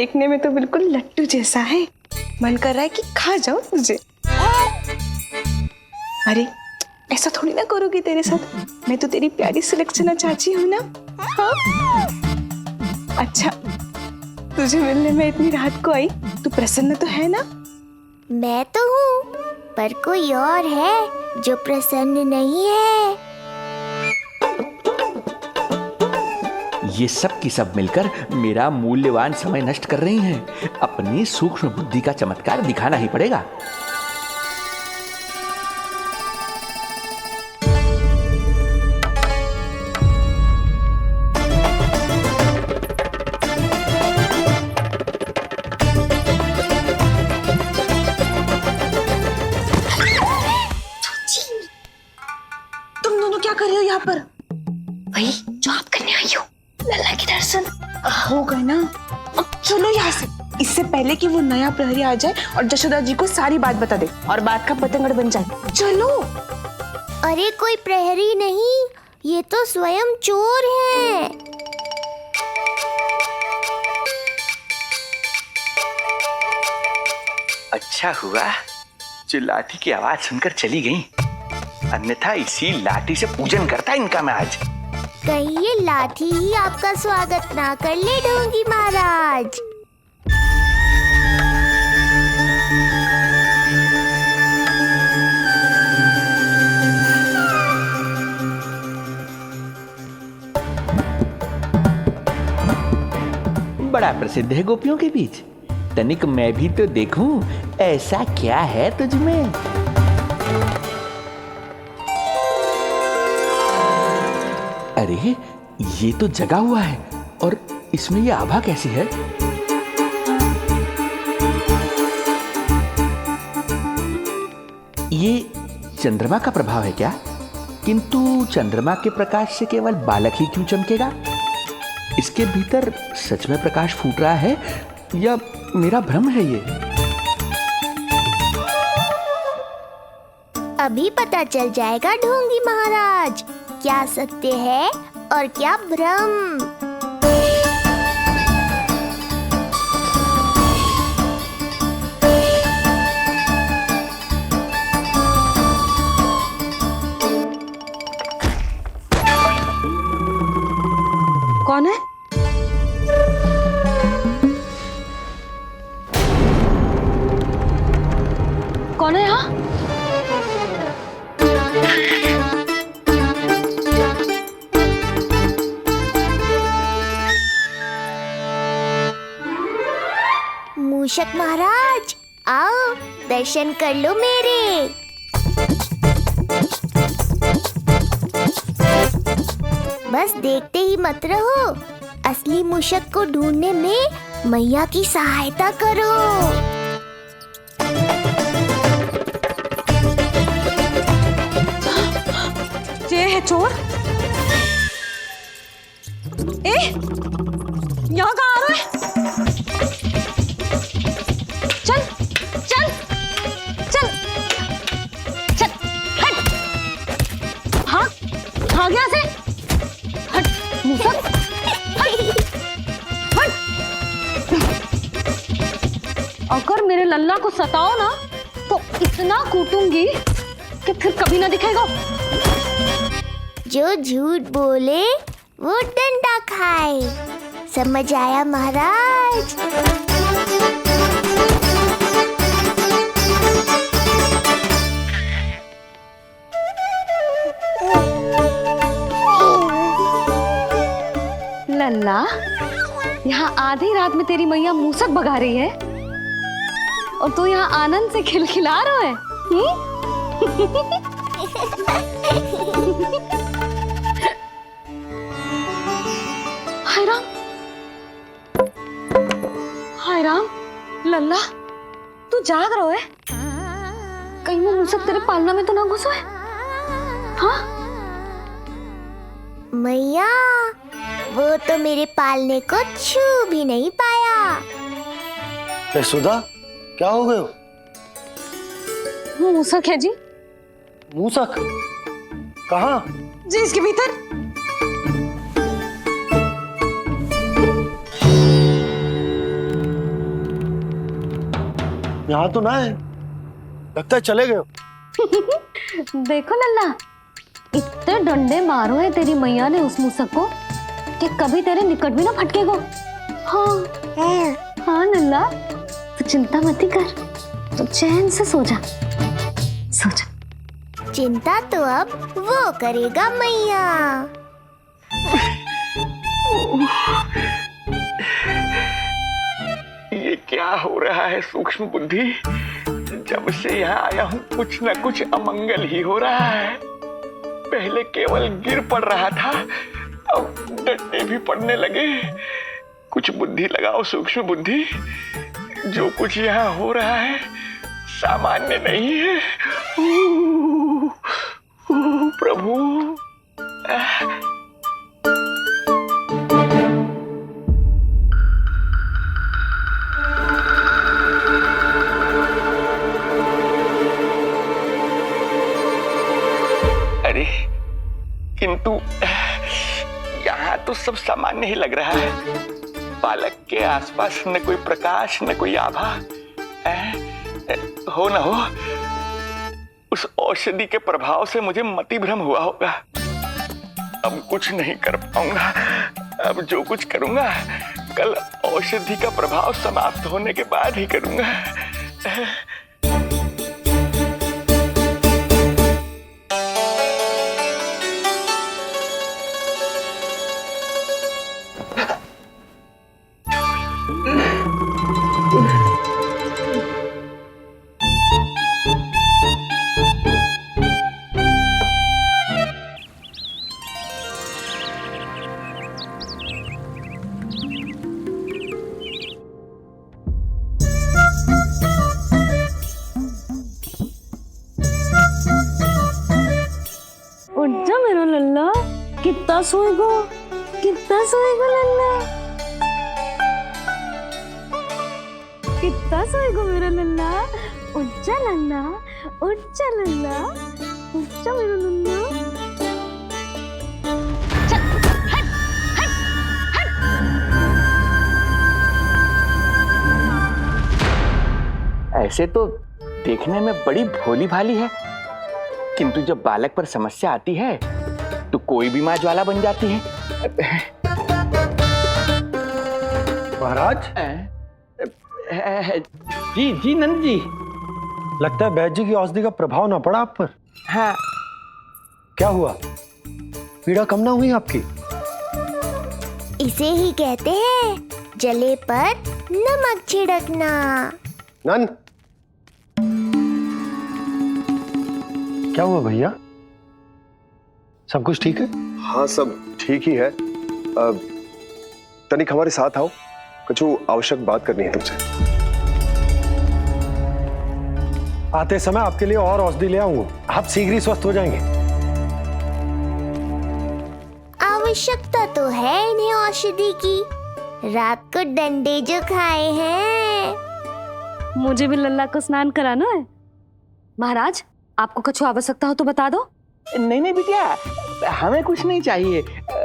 देखने में तो बिल्कुल लट्टू जैसा है। मन कर रहा है कि खा जाओ तुझे। अरे ऐसा थोड़ी ना करोगी तेरे साथ, मैं तो तेरी प्यारी सुलक्षणा चाची हूँ ना। हाँ? अच्छा, तुझे मिलने में इतनी रात को आई, तू प्रसन्न तो है ना? मैं तो हूँ, पर कोई और है जो प्रसन्न नहीं है। ये सब की सब मिलकर मेरा मूल्यवान समय नष्ट कर रही हैं। अपनी सूक्ष्म बुद्धि का चमत्कार दिखाना ही पड़ेगा। तुम दोनों क्या कर रहे हो यहाँ पर? वही जो आप करने आई हो, लल्ला के दर्शन हो गए ना। अब चलो यहाँ से, इससे पहले कि वो नया प्रहरी आ जाए और जशोदा जी को सारी बात बता दे और बात का पतंगड़ बन जाए। चलो। अरे कोई प्रहरी नहीं, ये तो स्वयं चोर है। अच्छा हुआ जो लाठी की आवाज सुनकर चली गई, अन्यथा इसी लाठी से पूजन करता इनका मैं आज। कहीं ये लाठी ही आपका स्वागत ना कर ले ढोंगी महाराज। बड़ा प्रसिद्ध है गोपियों के बीच। तनिक मैं भी तो देखूं ऐसा क्या है तुझ में। अरे ये तो जगा हुआ है, और इसमें ये आभा कैसी है? ये चंद्रमा का प्रभाव है क्या? किंतु चंद्रमा के प्रकाश से केवल बालक ही क्यों चमकेगा? इसके भीतर सच में प्रकाश फूट रहा है या मेरा भ्रम है ये? अभी पता चल जाएगा ढोंगी महाराज, क्या सत्य है और क्या भ्रम। कौन है? कौन है यहाँ? मूषक महाराज आओ, दर्शन कर लो मेरे। बस देखते ही मत रहो, असली मूषक को ढूंढने में मैया की सहायता करो। ये है चोर। यहाँ कहाँ आ रहा है? चल चल चल चल, हट। हाँ भाग यहाँ से, हट मूसक, हट हट। अगर मेरे लल्ला को सताओ ना तो इतना कूटूंगी कि फिर कभी ना दिखेगा। जो झूठ बोले वो डंडा खाए, समझ आया महाराज? लल्ला, यहाँ आधी रात में तेरी मैया मूसक भगा रही है और तू यहाँ आनंद से खिलखिला रहा है। हाय राम, हाय राम। लल्ला तू जाग रहा है? कहीं वो मूसक तेरे पालना में तो ना घुसा है? हाँ मैया, वो तो मेरे पालने को छू भी नहीं पाया। सुधा, क्या हो गए? वो मूसक है जी। मूसक? कहाँ? जी इसके भीतर। यहाँ तो ना है, लगता है चले गए हो। देखो लल्ला, इतने डंडे मारो है तेरी मैया ने उस मूसक को कि कभी तेरे निकट भी ना फटकेगो। हाँ हाँ लल्ला, तू चिंता मत ही कर, तू चैन से सो जा, सो जा। चिंता तो अब वो करेगा मैया। ये क्या हो रहा है सूक्ष्म बुद्धि? जब से यहाँ आया हूँ कुछ न कुछ अमंगल ही हो रहा है। पहले केवल गिर पड़ रहा था, अब डंडे भी पड़ने लगे। कुछ बुद्धि लगाओ सूक्ष्म बुद्धि, जो कुछ यहाँ हो रहा है सामान्य नहीं है। प्रभु, अरे किंतु यहाँ तो सब सामान्य ही लग रहा है। बालक के आसपास न कोई प्रकाश न कोई आभा। हो न हो उस औषधि के प्रभाव से मुझे मति भ्रम हुआ होगा। अब कुछ नहीं कर पाऊंगा। अब जो कुछ करूंगा कल औषधि का प्रभाव समाप्त होने के बाद ही करूंगा। उठ जा मेरा लल्ला, कितना सोएगो लल्ला, कितना सोएगो मेरा लल्ला। उठ जा लल्ला, उठ जा लल्ला, उठ जा मेरा लल्ला। ऐसे तो देखने में बड़ी भोली भाली है, किंतु जब बालक पर समस्या आती है तो कोई भी माँ ज्वाला बन जाती है। महाराज, जी जी नंद जी। लगता है बैद जी की औषधि का प्रभाव ना पड़ा आप पर। हाँ। क्या हुआ, पीड़ा कम ना हुई आपकी? इसे ही कहते हैं जले पर नमक छिड़कना। नंद, क्या हुआ भैया, सब कुछ ठीक है? हाँ सब ठीक ही है। तनिक हमारे साथ आओ, कुछ आवश्यक बात करनी है तुमसे। आते समय आपके लिए और औषधि ले आऊंगा, आप शीघ्र ही स्वस्थ हो जाएंगे। आवश्यकता तो है इन्हें औषधि की, रात को डंडे जो खाए हैं। मुझे भी लल्ला को स्नान कराना है। महाराज, आपको कुछ आवश्यकता हो तो बता दो। नहीं नहीं बिटिया, हमें कुछ नहीं चाहिए।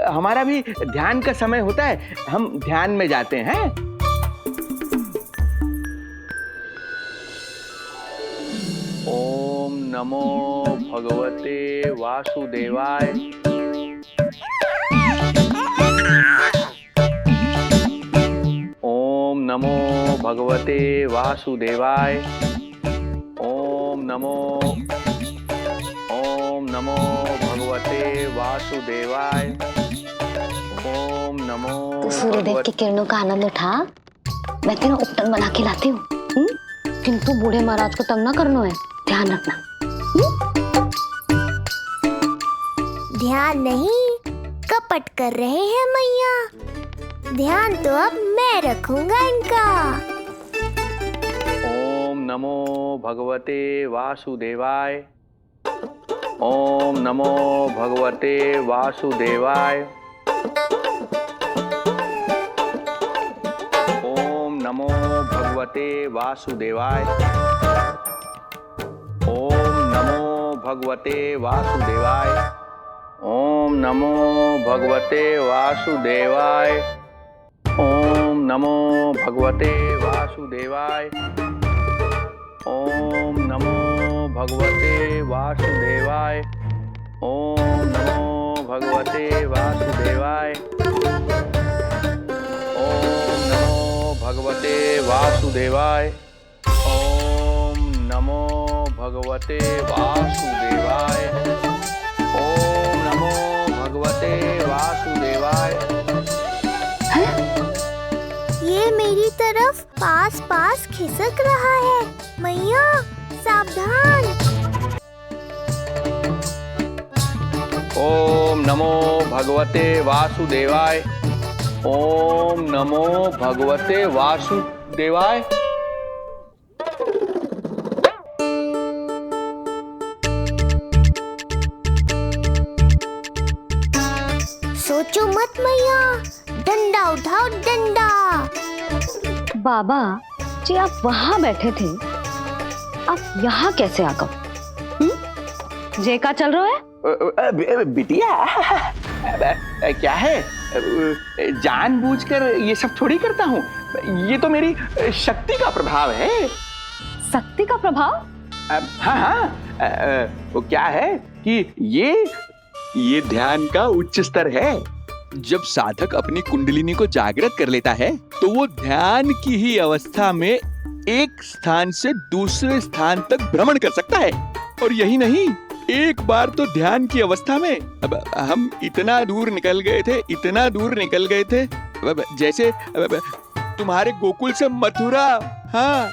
हमारा भी ध्यान का समय होता है, हम ध्यान में जाते हैं। ओम नमो भगवते वासुदेवाय। ओम नमो भगवते वासुदेवाय। ओम नमो भगवते वासुदेवाय। ओम नमो। तो सूर्यदेव की किरणों का आनंद उठा, मैं तेरा उपटन बना के लाती हूँ। किंतु बूढ़े महाराज को तंग ना करना है, ध्यान रखना। ध्यान नहीं, कपट कर रहे हैं मैया। ध्यान तो अब मैं रखूंगा इनका। ओम नमो भगवते वासुदेवाय। ओम नमो भगवते वासुदेवाय। ओम नमो भगवते वासुदेवाय। ओम नमो भगवते वासुदेवाय। ओम नमो भगवते वासुदेवाय। ओम नमो भगवते वासुदेवाय। ओम नमो भगवते वासुदेवाय। ओम नमो भगवते वासुदेवाय। ओम नमो भगवते वासुदेवाय। ओम नमो भगवते वासुदेवाय। ओम नमो भगवते वासुदेवाय। ये मेरी तरफ पास पास खिसक रहा है। मैया सावधान। ओम नमो भगवते वासुदेवाय। ओम नमो भगवते वासुदेवाय। सोचो मत मैया, डंडा उठाओ डंडा। बाबा जी आप वहां बैठे थे, आप यहाँ कैसे आ गए? जे का चल रहा है? बिटिया क्या है, जानबूझकर ये सब थोड़ी करता हूँ। ये तो मेरी शक्ति का प्रभाव है। शक्ति का प्रभाव? हाँ हाँ, वो क्या है कि ये ध्यान का उच्च स्तर है। जब साधक अपनी कुंडलिनी को जागृत कर लेता है तो वो ध्यान की ही अवस्था में एक स्थान से दूसरे स्थान तक भ्रमण कर सकता है। और यही नहीं, एक बार तो ध्यान की अवस्था में अब हम इतना दूर निकल गए थे, जैसे तुम्हारे गोकुल से मथुरा। हाँ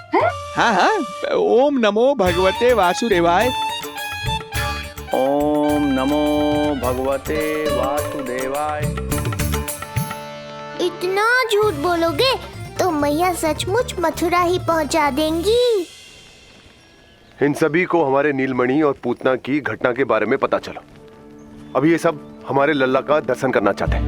हाँ, ओम नमो भगवते वासुदेवाय। ओम नमो भगवते वासुदेवाय। इतना झूठ बोलोगे तो मैया सचमुच मथुरा ही पहुंचा देंगी। इन सभी को हमारे नीलमणि और पूतना की घटना के बारे में पता चला। अभी ये सब हमारे लल्ला का दर्शन करना चाहते हैं।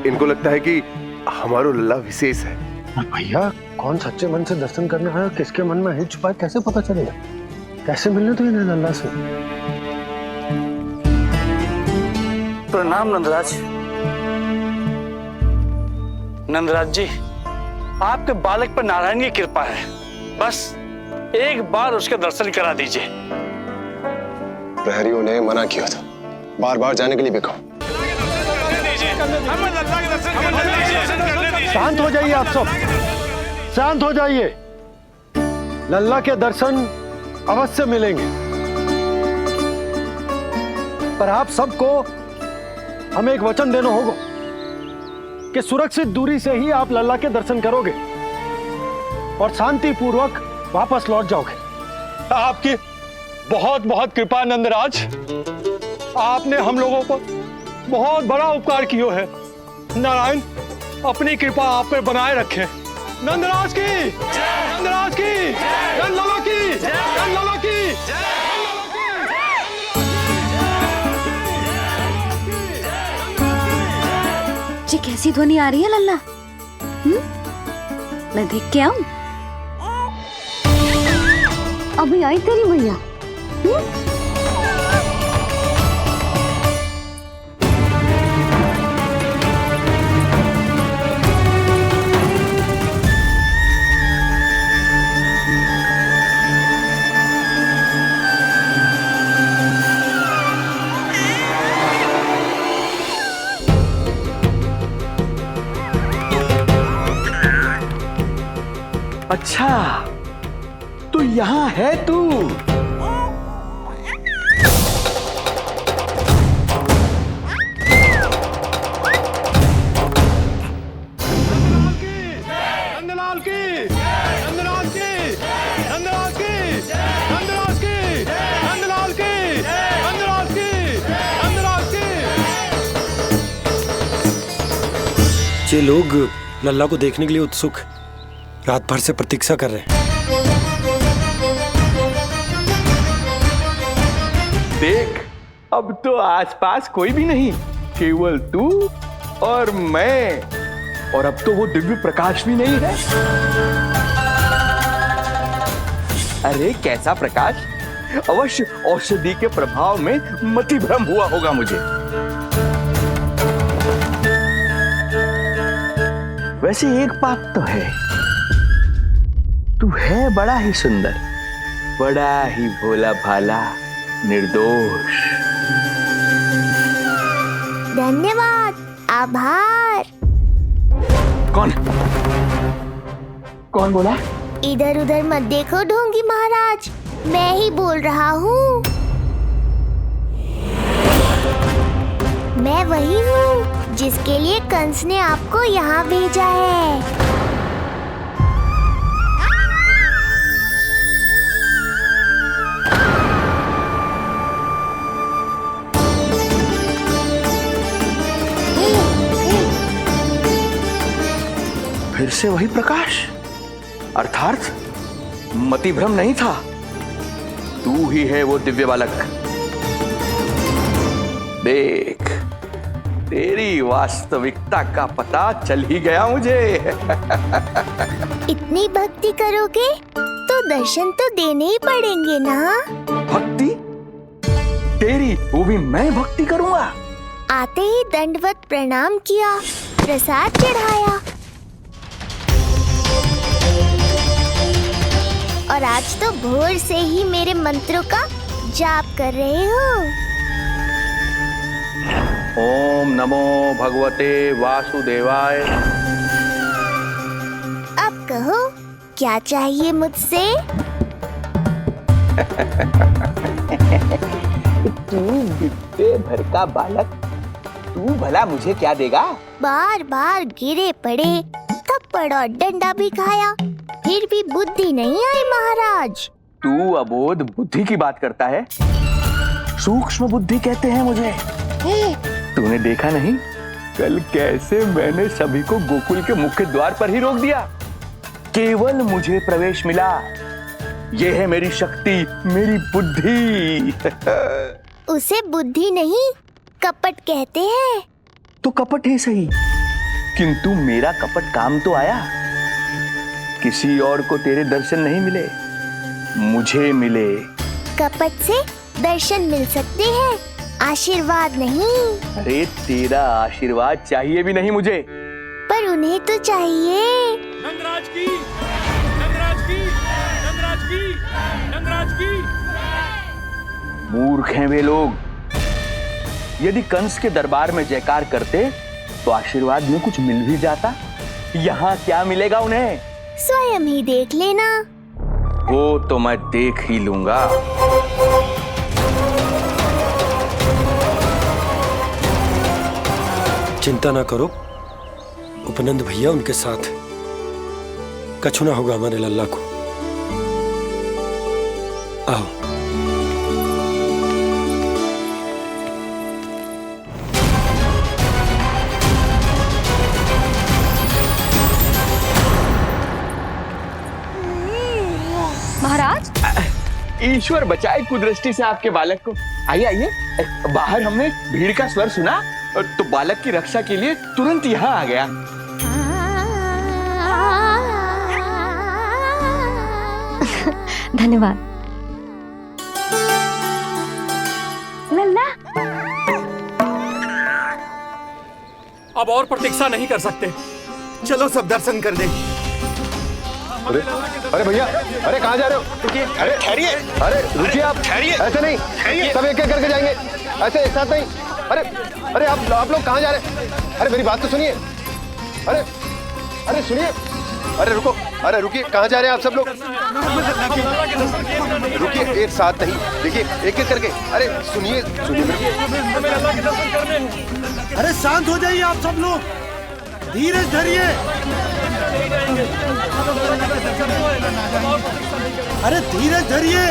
इनको लगता है कि हमारा लल्ला विशेष है। भैया कौन सच्चे मन से दर्शन करने आया, किसके मन में है छुपा, कैसे पता चलेगा? कैसे मिलने तो इन्हें लल्ला से? प्रणाम नंदराज। नंदराज जी, आपके बालक पर नारायण की कृपा है। बस एक बार उसके दर्शन करा दीजिए। प्रहरियों ने मना किया था, बार बार जाने के लिए भी कहा। शांत हो जाइए आप सब, शांत हो जाइए। लल्ला के दर्शन अवश्य मिलेंगे, पर आप सबको हमें एक वचन देना होगा कि सुरक्षित दूरी से ही आप लल्ला के दर्शन करोगे और शांति पूर्वक वापस लौट जाओगे। आपकी बहुत बहुत कृपा नंदराज। आपने हम लोगों पर बहुत बड़ा उपकार किया है। नारायण अपनी कृपा आप पे बनाए रखे। नंदराज की, नंदराज की, नंदलाला की, नंदलाला की। जी कैसी ध्वनि आ रही है लल्ला? मैं देख के आऊं? अभी आई तेरी मैया। अच्छा, तो यहाँ है तू। नंदलाल की, नंदलाल की, नंदलाल की, नंदलाल की, नंदलाल की, नंदलाल की, नंदलाल की। ये लोग लल्ला को देखने के लिए उत्सुक रात भर से प्रतीक्षा कर रहे हैं। देख, अब तो आसपास कोई भी नहीं, केवल तू और मैं। और अब तो वो दिव्य प्रकाश भी नहीं है। अरे कैसा प्रकाश! अवश्य औषधि के प्रभाव में मतिभ्रम हुआ होगा मुझे। वैसे एक बात तो है, तू है बड़ा ही सुंदर, बड़ा ही भोला भाला, निर्दोष। धन्यवाद, आभार। कौन बोला? इधर उधर मत देखो ढोंगी महाराज, मैं ही बोल रहा हूँ। मैं वही हूँ जिसके लिए कंस ने आपको यहाँ भेजा है। फिर से वही प्रकाश, अर्थात मतिभ्रम नहीं था। तू ही है वो दिव्य बालक। देख, तेरी वास्तविकता का पता चल ही गया मुझे। इतनी भक्ति करोगे तो दर्शन तो देने ही पड़ेंगे ना। भक्ति? तेरी? वो भी मैं भक्ति करूंगा? आते ही दंडवत प्रणाम किया, प्रसाद चढ़ाया, और आज तो भोर से ही मेरे मंत्रों का जाप कर रहे हो। ओम नमो भगवते वासुदेवाय। अब कहो, क्या चाहिए मुझसे? तू विद्या भर का बालक, तू भला मुझे क्या देगा? बार बार गिरे पड़े, थप्पड़ और डंडा भी खाया, फिर भी बुद्धि नहीं आई महाराज। तू अबोध बुद्धि की बात करता है? सूक्ष्म बुद्धि कहते हैं मुझे। तूने देखा नहीं कल कैसे मैंने सभी को गोकुल के मुख्य द्वार पर ही रोक दिया? केवल मुझे प्रवेश मिला। यह है मेरी शक्ति, मेरी बुद्धि। उसे बुद्धि नहीं, कपट कहते हैं। तो कपट ही सही, किंतु मेरा कपट काम तो आया। किसी और को तेरे दर्शन नहीं मिले, मुझे मिले। कपट से दर्शन मिल सकते हैं, आशीर्वाद नहीं। अरे तेरा आशीर्वाद चाहिए भी नहीं मुझे। पर उन्हें तो चाहिए। नंदराज की, नंदराज की, नंदराज की, नंदराज की। मूर्ख हैं वे लोग। यदि कंस के दरबार में जयकार करते तो आशीर्वाद में कुछ मिल भी जाता। यहाँ क्या मिलेगा उन्हें? स्वयं ही देख लेना। वो तो मैं देख ही लूंगा। चिंता ना करो, उपनंद भैया उनके साथ, कछु ना होगा हमारे लल्ला को। आओ। महाराज, ईश्वर बचाए कुदृष्टि से आपके बालक को। आइए आइए, बाहर हमने भीड़ का स्वर सुना तो बालक की रक्षा के लिए तुरंत यहाँ आ गया। धन्यवाद। लल्ला, अब और प्रतीक्षा नहीं कर सकते, चलो सब दर्शन कर दें। अरे भैया, अरे कहाँ जा रहे हो? रुकिए, अरे ठहरिए, अरे रुकिए आप, ठहरिए। ऐसे नहीं, सब एक एक करके जाएंगे, ऐसे एक साथ नहीं। अरे अरे आप लोग कहाँ जा रहे हैं? अरे मेरी बात तो सुनिए। अरे अरे सुनिए, अरे रुको, अरे रुकिए, कहाँ जा रहे हैं आप सब लोग? रुकिए, एक साथ नहीं, देखिए एक एक करके। अरे सुनिए सुनिए। अरे शांत हो जाइए आप सब लोग, धीरज धरिए। अरे धीरज धरिए,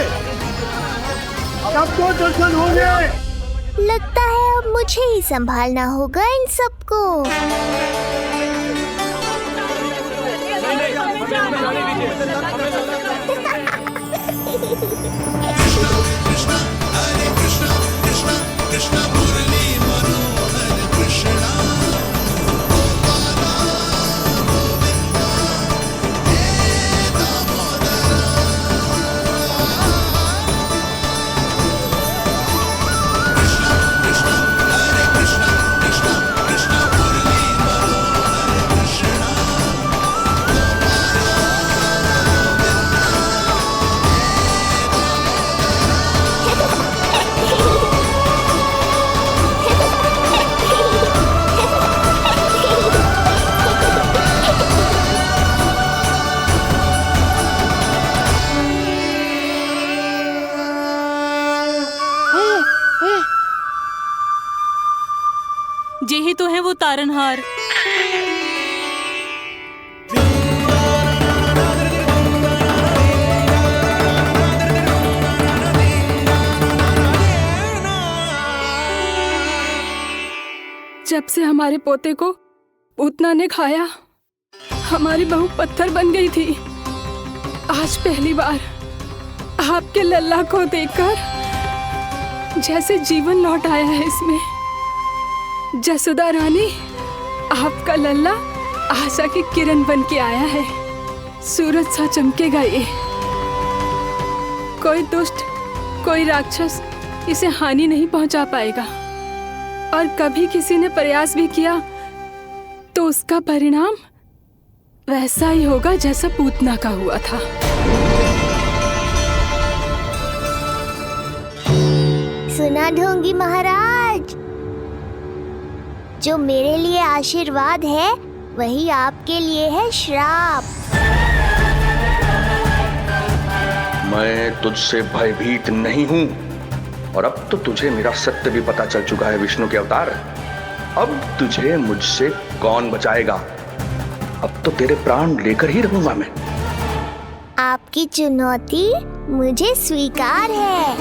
सबको दर्शन होंगे। लगता है अब मुझे ही संभालना होगा इन सबको। ही तो है वो तारनहार। जब से हमारे पोते को पूतना ने खाया, हमारी बहू पत्थर बन गई थी। आज पहली बार आपके लल्ला को देखकर जैसे जीवन लौट आया है इसमें। जसोदा रानी, आपका लल्ला आशा की किरण बन के आया है। सूरज सा चमकेगा ये। कोई दुष्ट, कोई राक्षस इसे हानि नहीं पहुंचा पाएगा। और कभी किसी ने प्रयास भी किया तो उसका परिणाम वैसा ही होगा जैसा पूतना का हुआ था। सुना ढोंगी महाराज, जो मेरे लिए आशीर्वाद है वही आपके लिए है श्राप। मैं तुझसे भयभीत नहीं हूं, और अब तो तुझे मेरा सत्य भी पता चल चुका है विष्णु के अवतार। अब तुझे मुझसे कौन बचाएगा? अब तो तेरे प्राण लेकर ही रहूंगा मैं। आपकी चुनौती मुझे स्वीकार है।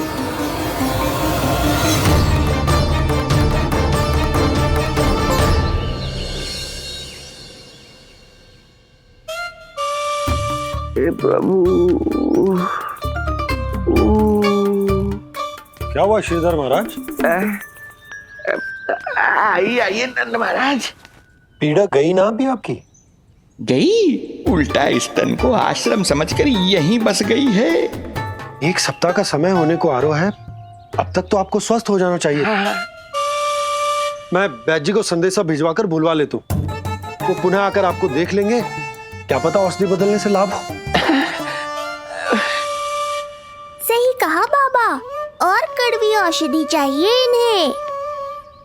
हे प्रभु। क्या हुआ श्रीधर महाराज? आइए नंद महाराज। पीड़ा गई ना अभी आपकी? गई? उल्टा इस तन को आश्रम समझकर यहीं बस गई है। 1 सप्ताह का समय होने को आ रहा है, अब तक तो आपको स्वस्थ हो जाना चाहिए। मैं वैद्य जी को संदेशा भिजवाकर बुलवा लेता हूँ। वो पुनः आकर आपको देख लेंगे, क्या पता औषधि बदलने से लाभ हो। सही कहा बाबा, और कड़वी औषधि चाहिए इन्हें।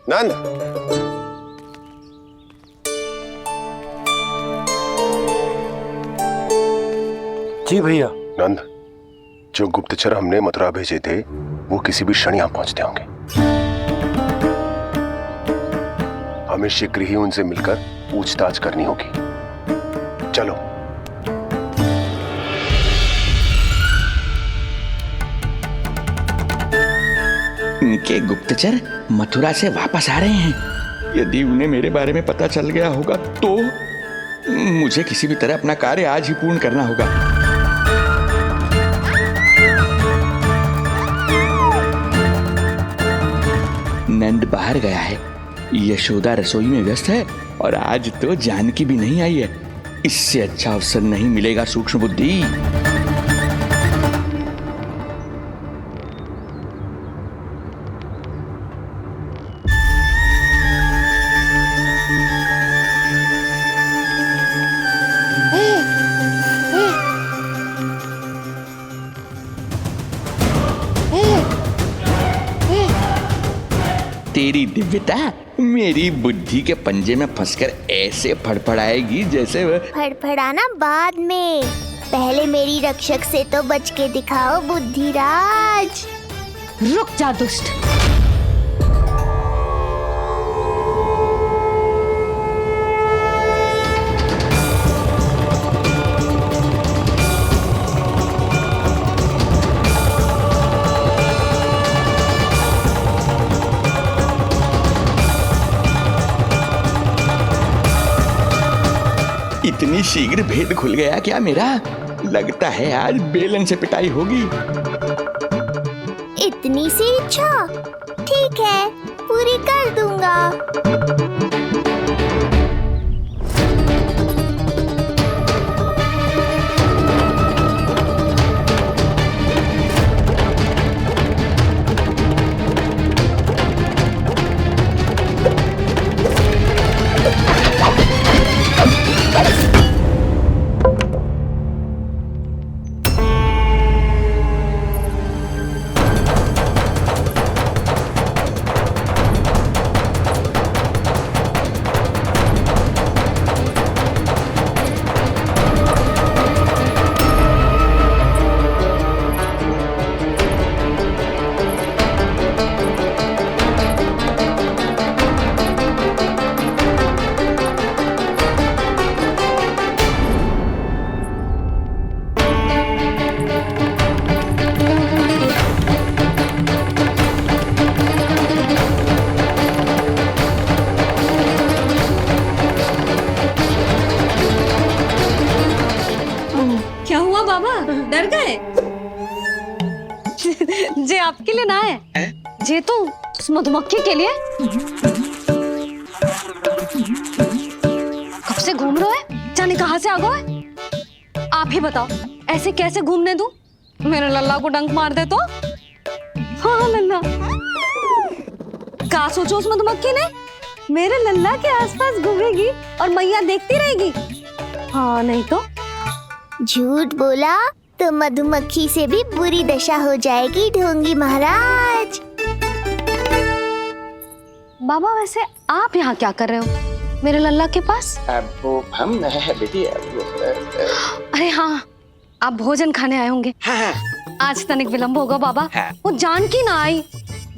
नंद, जी भैया। नंद, जो गुप्तचर हमने मथुरा भेजे थे वो किसी भी क्षण यहां पहुंचते होंगे। हमें शीघ्र ही उनसे मिलकर पूछताछ करनी होगी। चलो। इनके गुप्तचर मथुरा से वापस आ रहे हैं। यदि उन्हें मेरे बारे में पता चल गया होगा तो मुझे किसी भी तरह अपना कार्य आज ही पूर्ण करना होगा। नंद बाहर गया है, यशोदा रसोई में व्यस्त है, और आज तो जानकी भी नहीं आई है। इससे अच्छा अवसर नहीं मिलेगा सूक्ष्म बुद्धि। तेरी दिव्यता मेरी बुद्धि के पंजे में फंसकर ऐसे फड़फड़ाएगी जैसे फड़फड़ाना बाद में, पहले मेरी रक्षक से तो बच के दिखाओ बुद्धिराज। रुक जा दुष्ट। इतनी शीघ्र भेद खुल गया क्या मेरा? लगता है आज बेलन से पिटाई होगी। इतनी सी इच्छा? ठीक है, पूरी कर दूंगा। जे आपके लिए ना है, जे तो उस मधुमक्खी के लिए। कब से घूम रहे हो? जाने कहाँ से आ गए? आप ही बताओ, ऐसे कैसे घूमने दूं? मेरे लल्ला को डंक मार दे तो? हाँ लल्ला, क्या सोचो उस मधुमक्खी ने? मेरे लल्ला के आसपास घूमेगी और मैया देखती रहेगी। हाँ नहीं तो? झूठ बोला तो मधुमक्खी से भी बुरी दशा हो जाएगी ढोंगी महाराज। बाबा वैसे आप यहाँ क्या कर रहे हो मेरे लल्ला के पास? वो हम बेटी अरे हाँ, आप भोजन खाने आए होंगे। आज तनिक विलंब होगा बाबा। वो जानकी ना आई,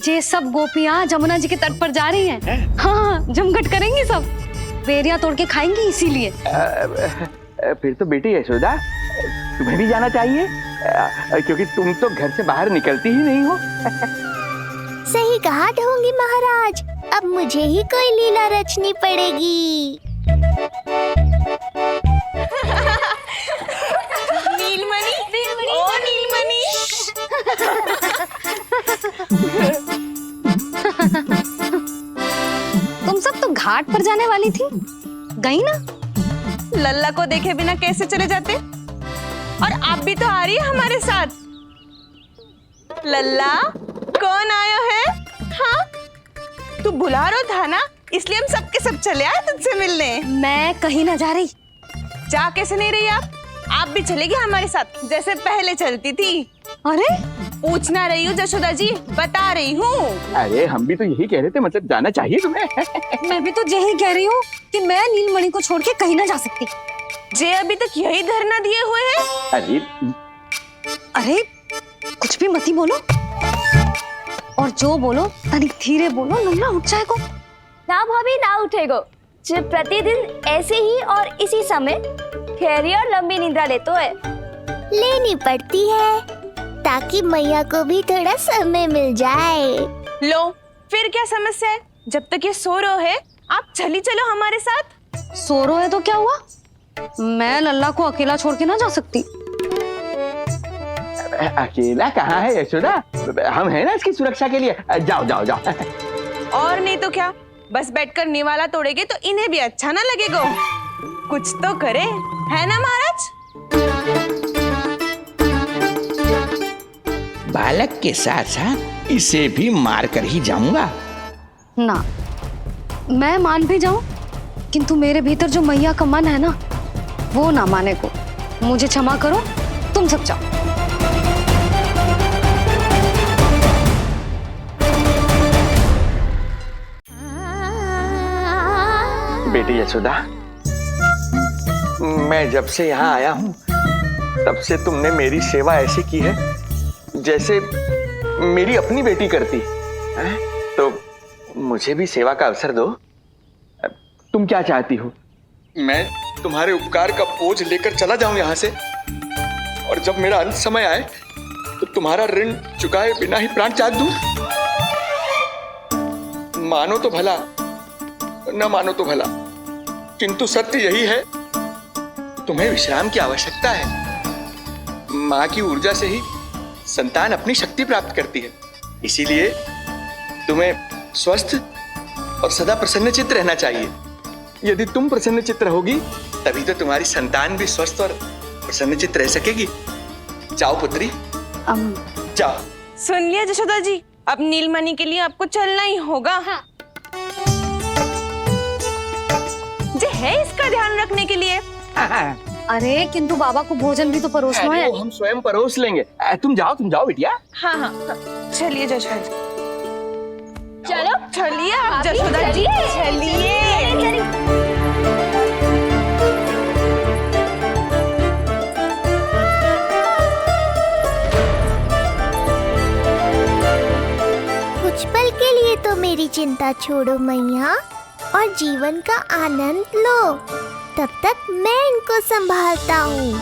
जे सब गोपियाँ जमुना जी के तट पर जा रही हैं। हाँ, जमघट करेंगी सब, बेरिया तोड़ के खाएंगी इसीलिए। फिर तो बेटी यशोदा तुम्हें भी जाना चाहिए, क्योंकि तुम तो घर से बाहर निकलती ही नहीं हो। सही कहा ढोंगी महाराज, अब मुझे ही कोई लीला रचनी पड़ेगी। नीलमणि, ओ नीलमणि। तुम सब तो घाट पर जाने वाली थी, गई ना? लल्ला को देखे बिना कैसे चले जाते? और आप भी तो आ रही है हमारे साथ। लल्ला, कौन आयो है? हाँ, तू बुला रहा था ना, इसलिए हम सबके सब चले आए तुझसे मिलने। मैं कहीं ना जा रही। जा कैसे नहीं रही आप भी चलेगी हमारे साथ जैसे पहले चलती थी। अरे पूछना रही हूँ जशोदा जी, बता रही हूँ। अरे हम भी तो यही कह रहे थे, मतलब जाना चाहिए तुम्हें। मैं भी तो यही कह रही हूँ कि मैं नीलमणि को छोड़ के कहीं ना जा सकती। जे अभी तक यही धरना दिए हुए हैं। अरे कुछ भी मती बोलो, और जो बोलो तनिक धीरे बोलो, लल्ला उठ जाएगा। ना भाभी ना उठेगो, जो प्रतिदिन ऐसे ही और इसी समय गहरी और लंबी निद्रा लेते है। लेनी पड़ती है ताकि मैया को भी थोड़ा समय मिल जाए। लो, फिर क्या समस्या है? जब तक ये सो रहे है, आप चली चलो हमारे साथ। सो रहे है तो क्या हुआ? मैं लल्ला को अकेला छोड़ के ना जा सकती। अकेला कहाँ है यशोदा, हम हैं ना इसकी सुरक्षा के लिए। जाओ जाओ जाओ। और नहीं तो क्या, बस बैठकर निवाला तोड़ेगे तो इन्हें भी अच्छा ना लगेगा। कुछ तो करे, है ना महाराज? बालक के साथ साथ इसे भी मार कर ही जाऊंगा। ना, मैं मान भी जाऊं, किंतु मेरे भीतर जो मैया का मन है ना, वो ना माने को। मुझे क्षमा करो, तुम सब जाओ। बेटी यशोदा, मैं जब से यहाँ आया हूँ तब से तुमने मेरी सेवा ऐसी की है जैसे मेरी अपनी बेटी करती है। तो मुझे भी सेवा का अवसर दो। तुम क्या चाहती हो? मैं तुम्हारे उपकार का बोझ लेकर चला जाऊं यहाँ से, और जब मेरा अंत समय आए तो तुम्हारा ऋण चुकाए बिना ही प्राण त्याग दूं। मानो तो भला, न मानो तो भला, किंतु सत्य यही है, तुम्हें विश्राम की आवश्यकता है। माँ की ऊर्जा से ही संतान अपनी शक्ति प्राप्त करती है, इसीलिए तुम्हें स्वस्थ और सदा प्रसन्नचित्त रहना चाहिए। यदि तुम प्रसन्नचित्त रहोगी तभी तो तुम्हारी संतान भी स्वस्थ और प्रसन्नचित्त रह सकेगी। जाओ पुत्री, जाओ। सुन लिया जशोदा जी, अब नीलमणि के लिए आपको चलना ही होगा। हाँ। जे है इसका ध्यान रखने के लिए। अरे किंतु बाबा को भोजन भी तो परोसना है। हम स्वयं परोस लेंगे। तुम जाओ बिटिया। हाँ हाँ, चलिए जशोदा जी, चलो चलिए आप जशोदा जी, चलिए। कुछ पल के लिए तो मेरी चिंता छोड़ो मैया, और जीवन का आनंद लो। तब तक मैं इनको संभालता हूँ।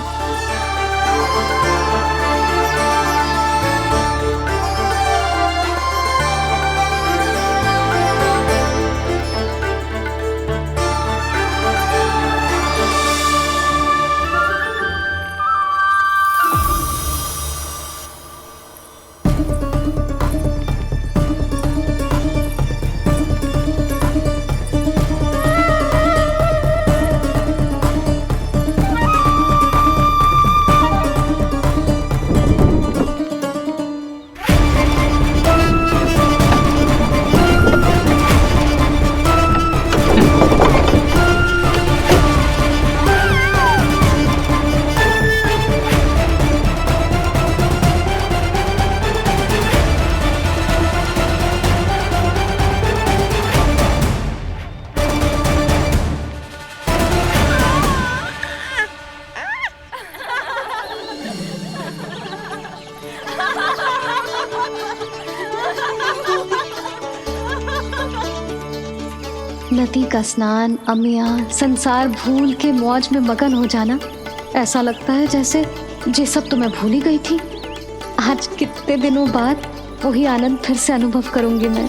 नदी का स्नान, अमिया, संसार भूल के मौज में मगन हो जाना, ऐसा लगता है जैसे ये सब तो मैं भूल ही गई थी। आज कितने दिनों बाद वही आनंद फिर से अनुभव करूंगी मैं।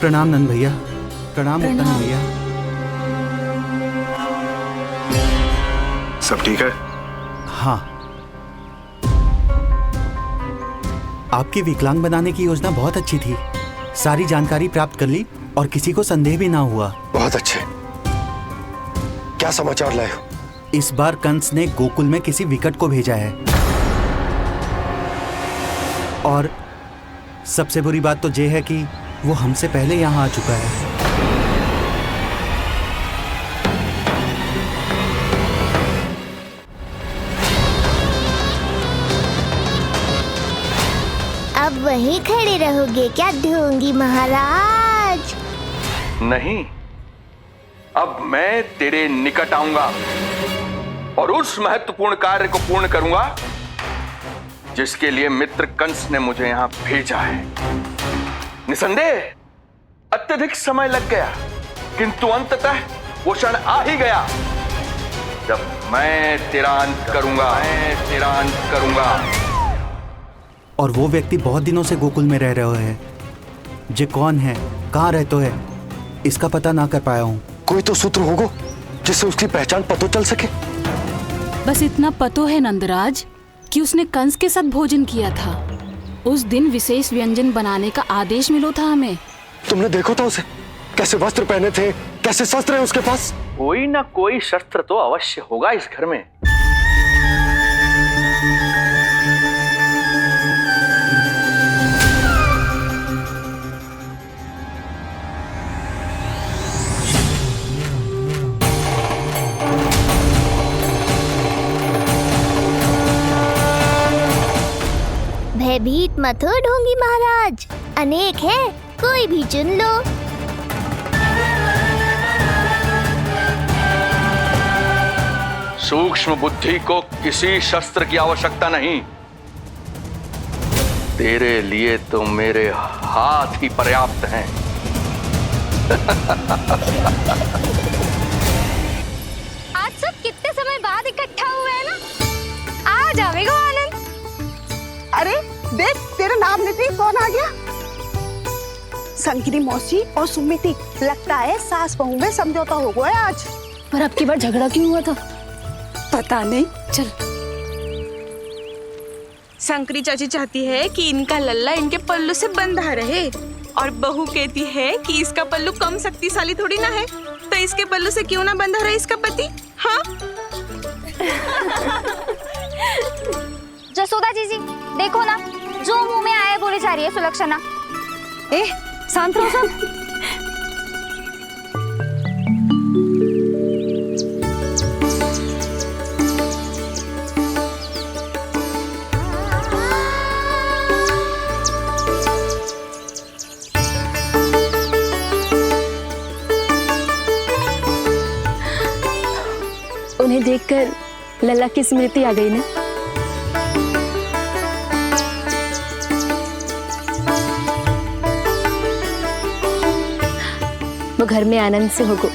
प्रणाम नंद भैया। प्रणाम उत्तम भैया। सब ठीक है? हाँ। आपकी विकलांग बनाने की योजना बहुत अच्छी थी। सारी जानकारी प्राप्त कर ली और किसी को संदेह भी ना हुआ। बहुत अच्छे। क्या समाचार लाए हो? इस बार कंस ने गोकुल में किसी विकट को भेजा है और सबसे बुरी बात तो ये है कि वो हमसे पहले यहाँ आ चुका है। अब वहीं खड़े रहोगे क्या ढोंगी महाराज? नहीं, अब मैं तेरे निकट आऊंगा और उस महत्वपूर्ण कार्य को पूर्ण करूंगा जिसके लिए मित्र कंस ने मुझे यहाँ भेजा है। निसंदेह अत्यधिक समय लग गया, किंतु अंततः वो क्षण आ ही गया जब मैं तेरा अंत करूंगा। और वो व्यक्ति बहुत दिनों से गोकुल में रह रहे हैं। जे कौन है, कहाँ रहते है, इसका पता ना कर पाया हूँ। कोई तो सूत्र होगा जिससे उसकी पहचान पता चल सके। बस इतना पतो है नंदराज कि उसने कंस के साथ भोजन किया था। उस दिन विशेष व्यंजन बनाने का आदेश मिलो था हमें। तुमने देखो था उसे? कैसे वस्त्र पहने थे, कैसे शस्त्र है उसके पास? कोई ना कोई शस्त्र तो अवश्य होगा इस घर में। भयभीत मत हो ढोंगी महाराज, अनेक है, कोई भी चुन लो। सूक्ष्म बुद्धि को किसी शस्त्र की आवश्यकता नहीं। तेरे लिए तो मेरे हाथ ही पर्याप्त हैं। आज सब कितने समय बाद इकट्ठा हुए हैं ना, आ जाएगा आनंद। अरे देख, तेरा नाम लेते ही कौन आ गया? संगिनी मौसी और सुमिति, लगता है सास बहू में समझौता हो गया आज। पर अब की बार झगड़ा क्यों हुआ था? पता नहीं। चल। शंकरी चाची चाहती है कि इनका लल्ला इनके पल्लू से बंधा रहे, और बहू कहती है कि इसका पल्लू कम शक्तिशाली थोड़ी ना है, तो इसके पल्लू से क्यों ना बंधा रहे इसका पति। हाँ जसोदा जीजी, देखो ना, जो मुंह में आए बोली जा रही है सुलक्षणा। शांत रहो सब। उन्हें देखकर लल्ला की स्मृति आ गई ना। वो घर में आनंद से होगो।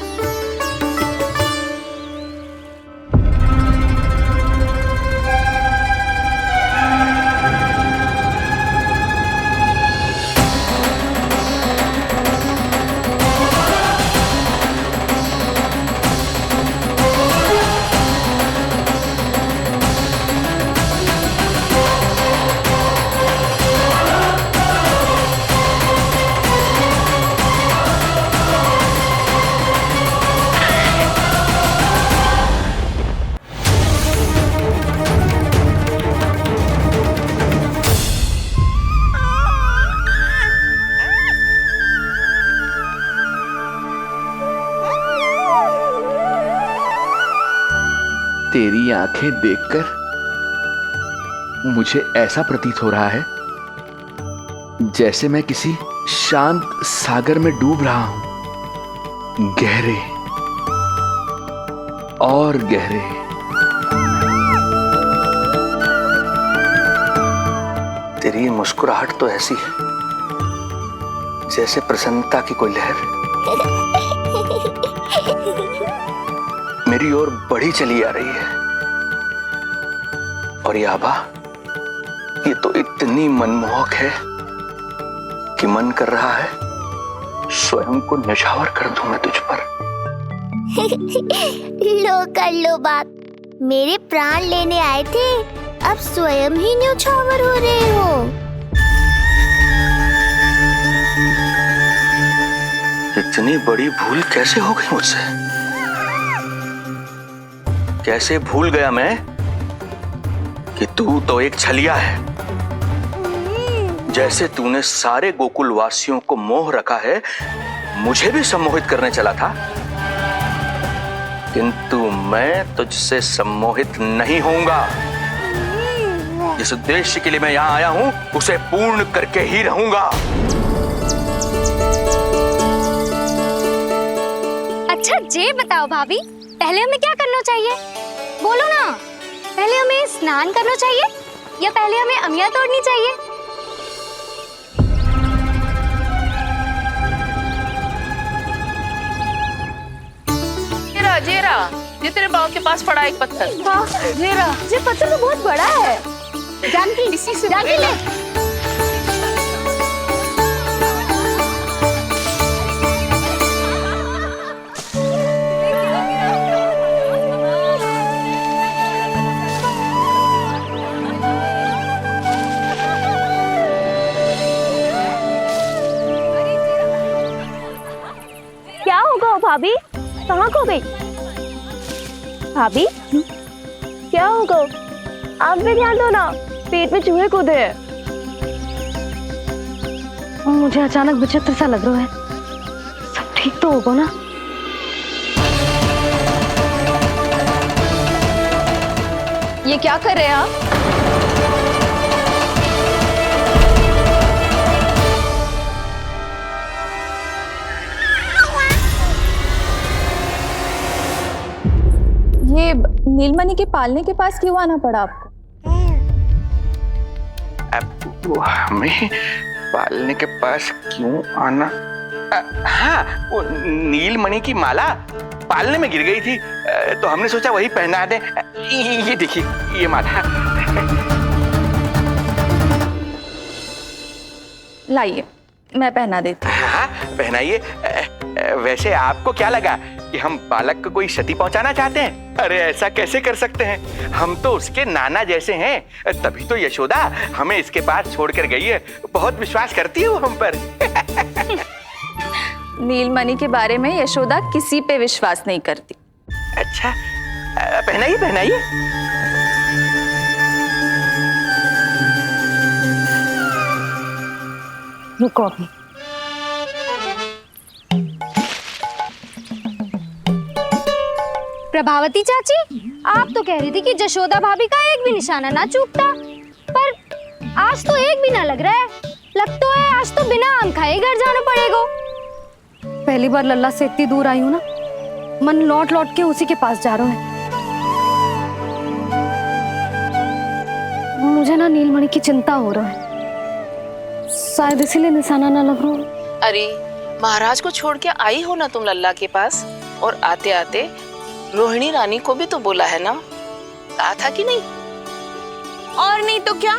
आंखें देखकर मुझे ऐसा प्रतीत हो रहा है जैसे मैं किसी शांत सागर में डूब रहा हूं, गहरे और गहरे। तेरी मुस्कुराहट तो ऐसी है जैसे प्रसन्नता की कोई लहर मेरी ओर बढ़ी चली आ रही है। और ये आभा, ये तो इतनी मनमोहक है कि मन कर रहा है स्वयं को न्यौछावर कर दूं मैं तुझ पर। लो कर लो बात, मेरे प्राण लेने आए थे, अब स्वयं ही न्यौछावर हो रहे हो। इतनी बड़ी भूल कैसे हो गई मुझसे? कैसे भूल गया मैं कि तू तो एक छलिया है। जैसे तूने सारे गोकुल वासियों को मोह रखा है, मुझे भी सम्मोहित करने चला था, किंतु मैं तुझसे सम्मोहित नहीं होऊंगा। जिस उद्देश्य के लिए मैं यहां आया हूं उसे पूर्ण करके ही रहूंगा। अच्छा ये बताओ भाभी, पहले हमें क्या करना चाहिए? बोलो ना, पहले हमें स्नान करना चाहिए या पहले हमें अमिया तोड़नी चाहिए? जेरा, ये तेरे बाव के पास पड़ा एक पत्थर। हाँ, जेरा, ये पत्थर तो बहुत बड़ा है। जानकी, इसी से जानकी ले। क्या होगा भाभी? कहाँ खो गई भाभी? क्या होगा? आप भी ध्यान दो ना, पेट में चूहे कूदे हैं। मुझे अचानक विचित्र सा लग रहा है। सब ठीक तो होगा ना? ये क्या कर रहे हैं आप? ये नीलमणि के पालने के पास क्यों आना पड़ा आपको? अब हमें पालने के पास क्यों आना? हाँ, वो नीलमणि की माला पालने में गिर गई थी, तो हमने सोचा वही पहना दे। ये देखिए, ये माला। लाइए, मैं पहना देती हूँ। हाँ, पहनाइए। वैसे आपको क्या लगा कि हम बालक को कोई क्षति पहुंचाना चाहते हैं? अरे ऐसा कैसे कर सकते हैं? हम तो उसके नाना जैसे हैं, तभी तो यशोदा हमें इसके पास छोड़कर गई है। बहुत विश्वास करती है वो हम पर। नीलमणि के बारे में यशोदा किसी पे विश्वास नहीं करती। अच्छा, पहनाइए पहनाइए। रुको अभी। प्रभावती चाची, आप तो कह रही थी कि जशोदा भाभी का एक भी निशाना ना चूकता, पर आज तो एक भी ना लग रहा है। लगता है आज तो बिना आम खाए घर जाना पड़ेगा। पहली बार लल्ला से इतनी दूर आई हूँ ना, मन लौट लौट के उसी के पास जा रहा है। मुझे ना नीलमणि की चिंता हो रहा है, शायद इसीलिए निशाना ना लग रहा। अरे महाराज को छोड़ के आई हो ना तुम लल्ला के पास, और आते आते रोहिणी रानी को भी तो बोला है ना, कहा था कि नहीं? और नहीं तो क्या,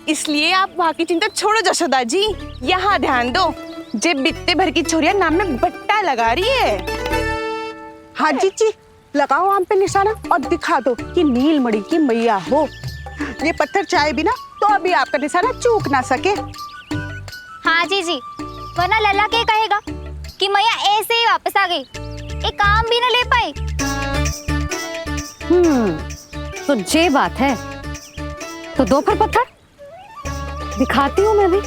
इसलिए आप वहाँ की चिंता छोड़ो जशोदा जी, यहाँ ध्यान दो। जे बित्ते भर की छोरिया नाम में बट्टा लगा रही है। हाँ जी, लगाओ आम पे निशाना और दिखा दो कि नीलमणि की मैया हो। ये पत्थर चाहे भी ना तो अभी आपका निशाना चूक ना सके। हाँ जी, वरना लल्ला क्या कहेगा कि मैया ऐसे ही वापस आ गई, एक काम भी ना ले पाई। तो ये बात है, तो दो फिर पत्थर दिखाती हूँ मैं भी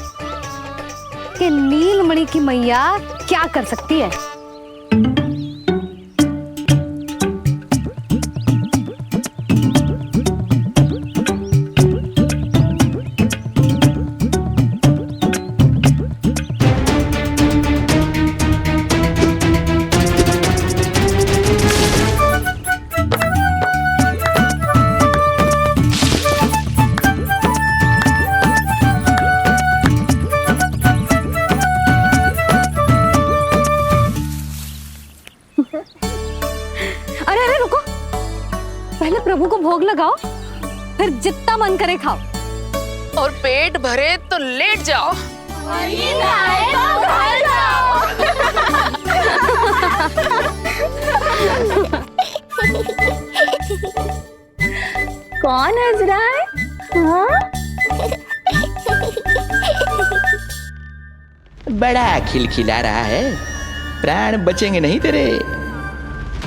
कि नीलमणि की मैया क्या कर सकती है। भोग लगाओ, फिर जितना मन करे खाओ। और पेट भरे तो लेट जाओ। कौन हंस रहा है? हाँ? बड़ा खिलखिला रहा है, प्राण बचेंगे नहीं तेरे।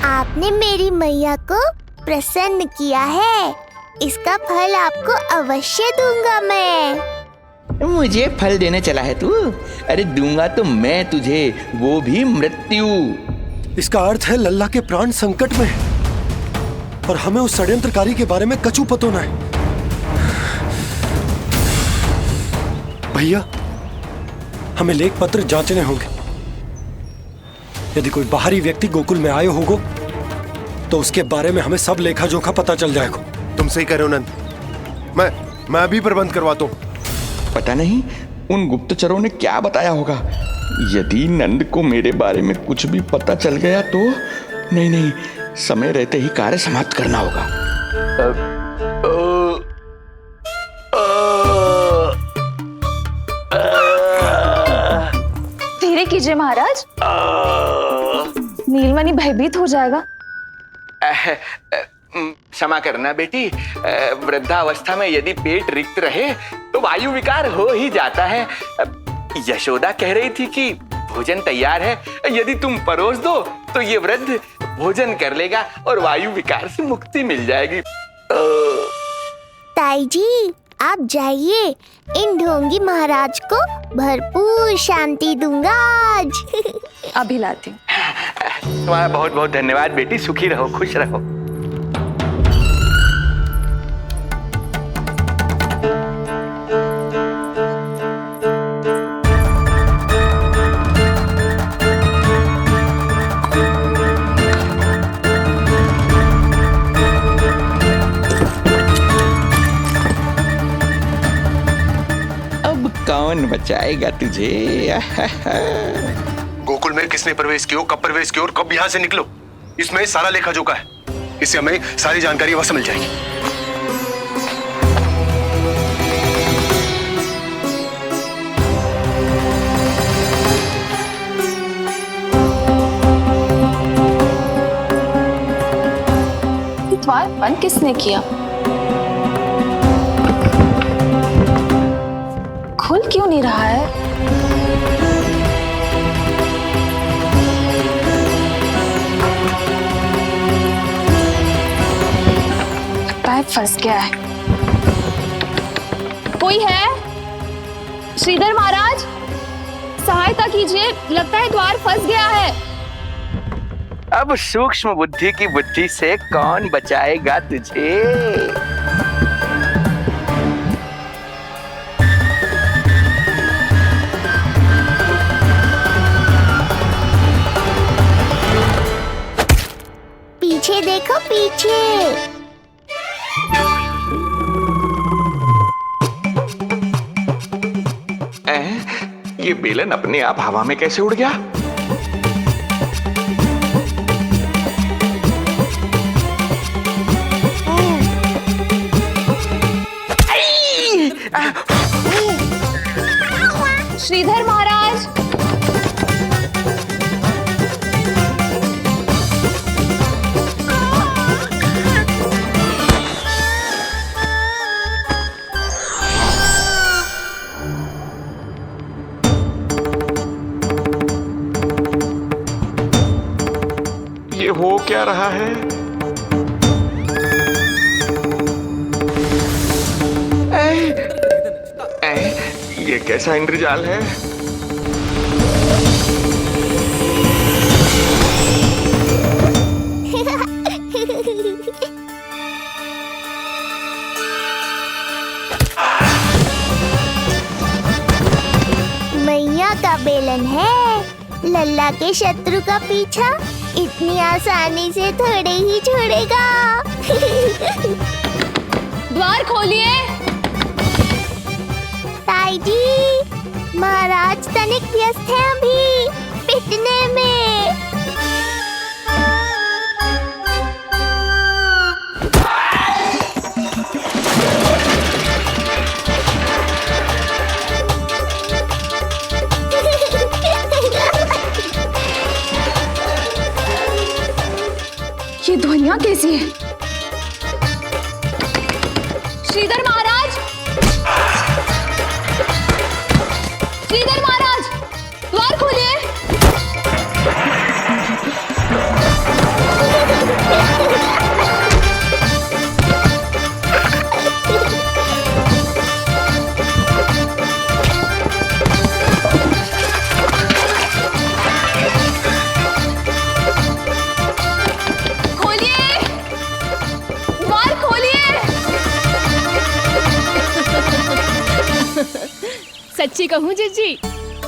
आपने मेरी मैया को प्रसन्न किया है, इसका फल आपको अवश्य दूंगा मैं। मुझे फल देने चला है तू? अरे दूंगा तो मैं तुझे, वो भी मृत्यु। इसका अर्थ है लल्ला के प्राण संकट में है और हमें उस षड्यंत्रकारी के बारे में कचू पतो न है। भैया, हमें लेख पत्र जांचने होंगे। यदि कोई बाहरी व्यक्ति गोकुल में आए होगो तो उसके बारे में हमें सब लेखा जोखा पता चल जाएगा। तुम सही कह रहे हो नंद, मैं अभी प्रबंध करवाता हूँ। पता नहीं उन गुप्तचरों ने क्या बताया होगा। यदि नंद को मेरे बारे में कुछ भी पता चल गया तो नहीं, समय रहते ही कार्य समाप्त करना होगा। धीरे कीजिए महाराज, नीलमणि भयभीत हो जाएगा। क्षमा करना बेटी, वृद्धावस्था में यदि पेट रिक्त रहे तो वायु विकार हो ही जाता है। यशोदा कह रही थी कि भोजन तैयार है, यदि तुम परोस दो तो ये वृद्ध भोजन कर लेगा और वायु विकार से मुक्ति मिल जाएगी। ताई जी, आप जाइए, इन ढोंगी महाराज को भरपूर शांति दूंगा आज। अभी लाती हूँ। तुम्हारा बहुत बहुत धन्यवाद बेटी, सुखी रहो, खुश रहो। कौन बचाएगा तुझे? गोकुल में किसने प्रवेश किया, कब प्रवेश किया और कब यहाँ से निकलो, इसमें सारा लेखा जोखा है। इससे हमें सारी जानकारी वहां से मिल जाएगी। द्वार बंद किसने किया? खुल क्यों नहीं रहा है? लगता है फंस गया है। कोई है? श्रीधर महाराज, सहायता कीजिए, लगता है द्वार फंस गया है। अब सूक्ष्म बुद्धि की बुद्धि से कौन बचाएगा तुझे? पीछे देखो, पीछे। ये बेलन अपने आप हवा में कैसे उड़ गया? श्रीधर महाराज, ये हो क्या रहा है? ये कैसा इंद्रजाल है? मैया का बेलन है, लल्ला के शत्रु का पीछा इतनी आसानी से थोड़े ही छोड़ेगा। द्वार खोलिए। ताई जी, महाराज तनिक व्यस्त हैं अभी पिटने में। जैसी है। श्रीधर महाराज, श्रीधर महाराज, द्वार खोलिए। सच्ची कहूँ जीजी,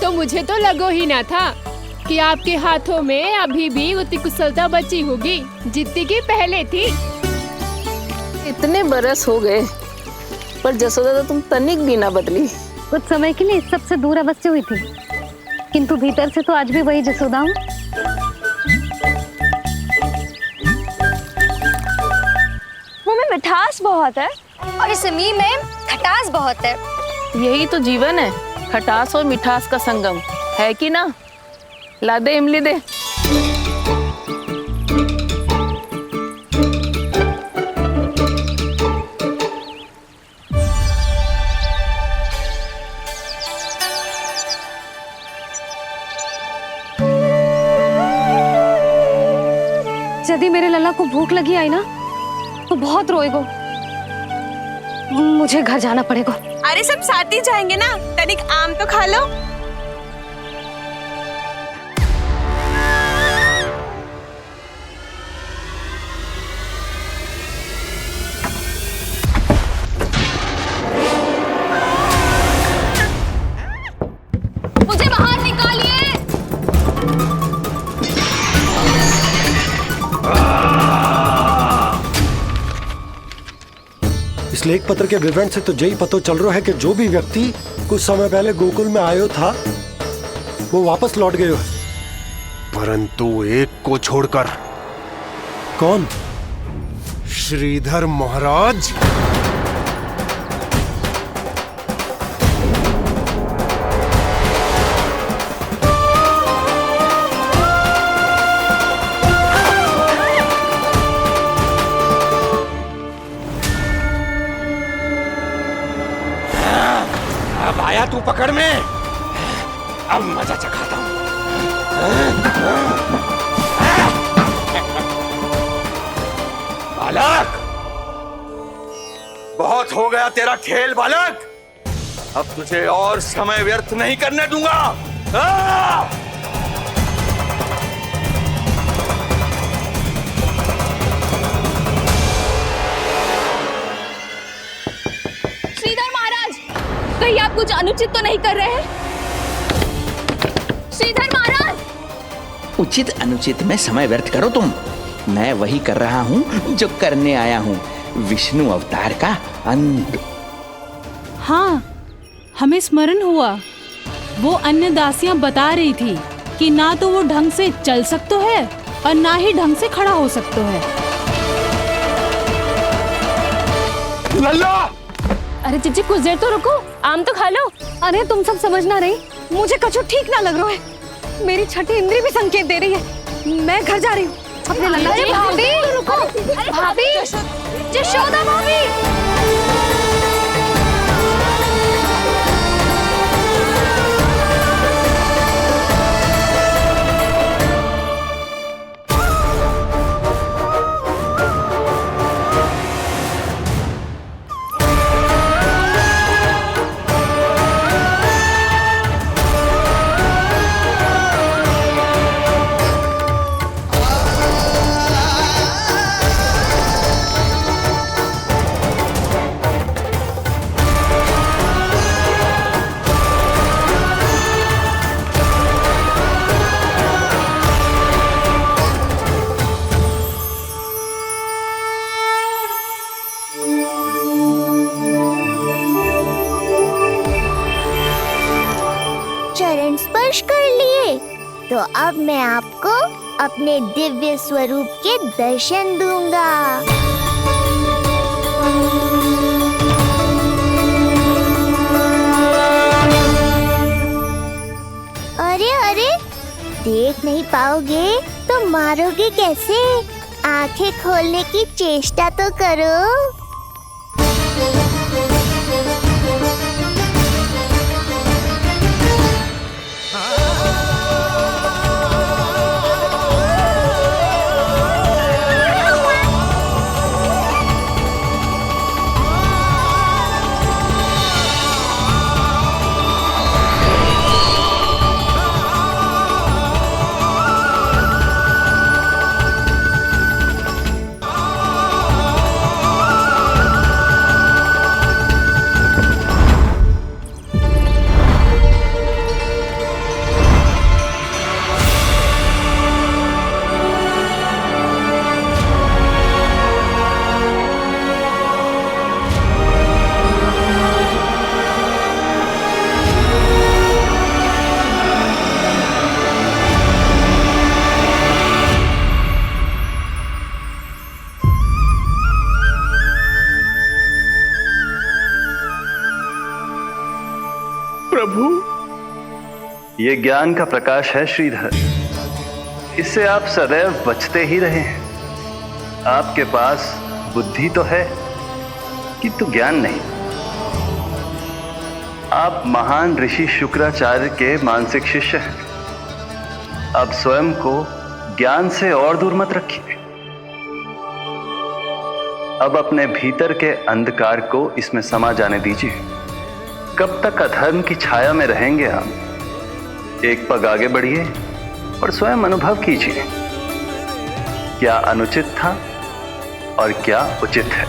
तो मुझे तो लगो ही ना था कि आपके हाथों में अभी भी उतनी कुशलता बची होगी जितनी की पहले थी। इतने बरस हो गए पर जसोदा तो तुम तनिक भी ना बदली। कुछ समय के लिए सबसे दूर अवश्य हुई थी, किंतु भीतर से तो आज भी वही जसोदा हूँ। मुंह में मिठास बहुत है और इस मी में खटास बहुत है। यही तो जीवन है, खटास और मिठास का संगम, है कि ना? ला दे इमली दे। यदि मेरे लल्ला को भूख लगी आई ना तो बहुत रोएगो। मुझे घर जाना पड़ेगा। अरे सब साथ ही जाएंगे ना, तनिक आम तो खा लो। मुझे बाहर निकालिए। इस लेख पत्र के विवरण से तो यही पता चल रहा है कि जो भी व्यक्ति कुछ समय पहले गोकुल में आयो था वो वापस लौट गयो है, परंतु एक को छोड़कर। कौन? श्रीधर महाराज। अब आया तू पकड़ में, अब मजा चखाता हूं। बालक, बहुत हो गया तेरा खेल बालक, अब तुझे और समय व्यर्थ नहीं करने दूंगा। श्रीधर महाराज, कहीं आप कुछ अनुचित तो नहीं कर रहे हैं? श्रीधर महाराज! उचित अनुचित में समय व्यर्थ करो तुम। मैं वही कर रहा हूँ जो करने आया हूँ, विष्णु अवतार का अंत। हाँ, हमें स्मरण हुआ। वो अन्य दासियां बता रही थी कि ना तो वो ढंग से चल सकते है और ना ही ढंग से खड़ा हो सकते है। लल्ला! अरे जीजी कुछ देर तो रुको, आम तो खा लो। अरे तुम सब समझ ना रही, मुझे कछु ठीक ना लग रहा है। मेरी छठी इंद्री भी संकेत दे रही है। मैं घर जा रही हूँ अपने लल्ला। अरे भाभी, रुको। अरे भाभी, जशोदा भाभी। चरण स्पर्श कर लिए तो अब मैं आपको अपने दिव्य स्वरूप के दर्शन दूंगा। अरे अरे, देख नहीं पाओगे तो मारोगे कैसे? आंखें खोलने की चेष्टा तो करो। ये ज्ञान का प्रकाश है श्रीधर, इससे आप सदैव बचते ही रहे हैं। आपके पास बुद्धि तो है किंतु ज्ञान नहीं। आप महान ऋषि शुक्राचार्य के मानसिक शिष्य हैं। अब स्वयं को ज्ञान से और दूर मत रखिए। अब अपने भीतर के अंधकार को इसमें समा जाने दीजिए। कब तक अधर्म की छाया में रहेंगे हम? एक पग आगे बढ़िए और स्वयं अनुभव कीजिए क्या अनुचित था और क्या उचित है।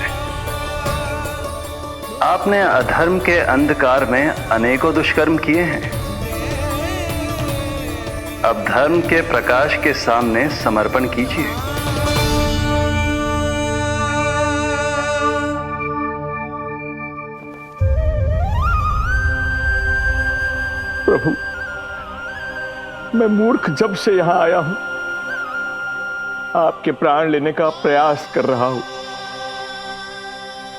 आपने अधर्म के अंधकार में अनेकों दुष्कर्म किए हैं। अब धर्म के प्रकाश के सामने समर्पण कीजिए। प्रभु, मैं मूर्ख जब से यहां आया हूं, आपके प्राण लेने का प्रयास कर रहा हूं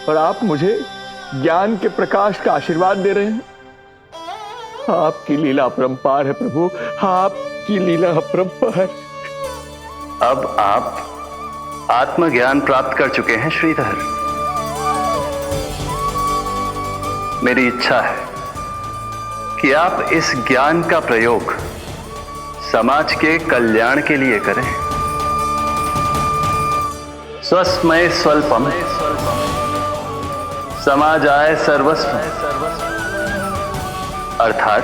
और आप मुझे ज्ञान के प्रकाश का आशीर्वाद दे रहे हैं। आपकी लीला अपरंपार है प्रभु, आपकी लीला अपरंपार। अब आप आत्मज्ञान प्राप्त कर चुके हैं श्रीधर। मेरी इच्छा है कि आप इस ज्ञान का प्रयोग समाज के कल्याण के लिए करें। स्वस्मय स्वल्पम समाजाय सर्वस्व, अर्थात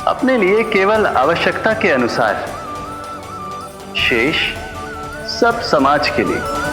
अपने लिए केवल आवश्यकता के अनुसार, शेष सब समाज के लिए।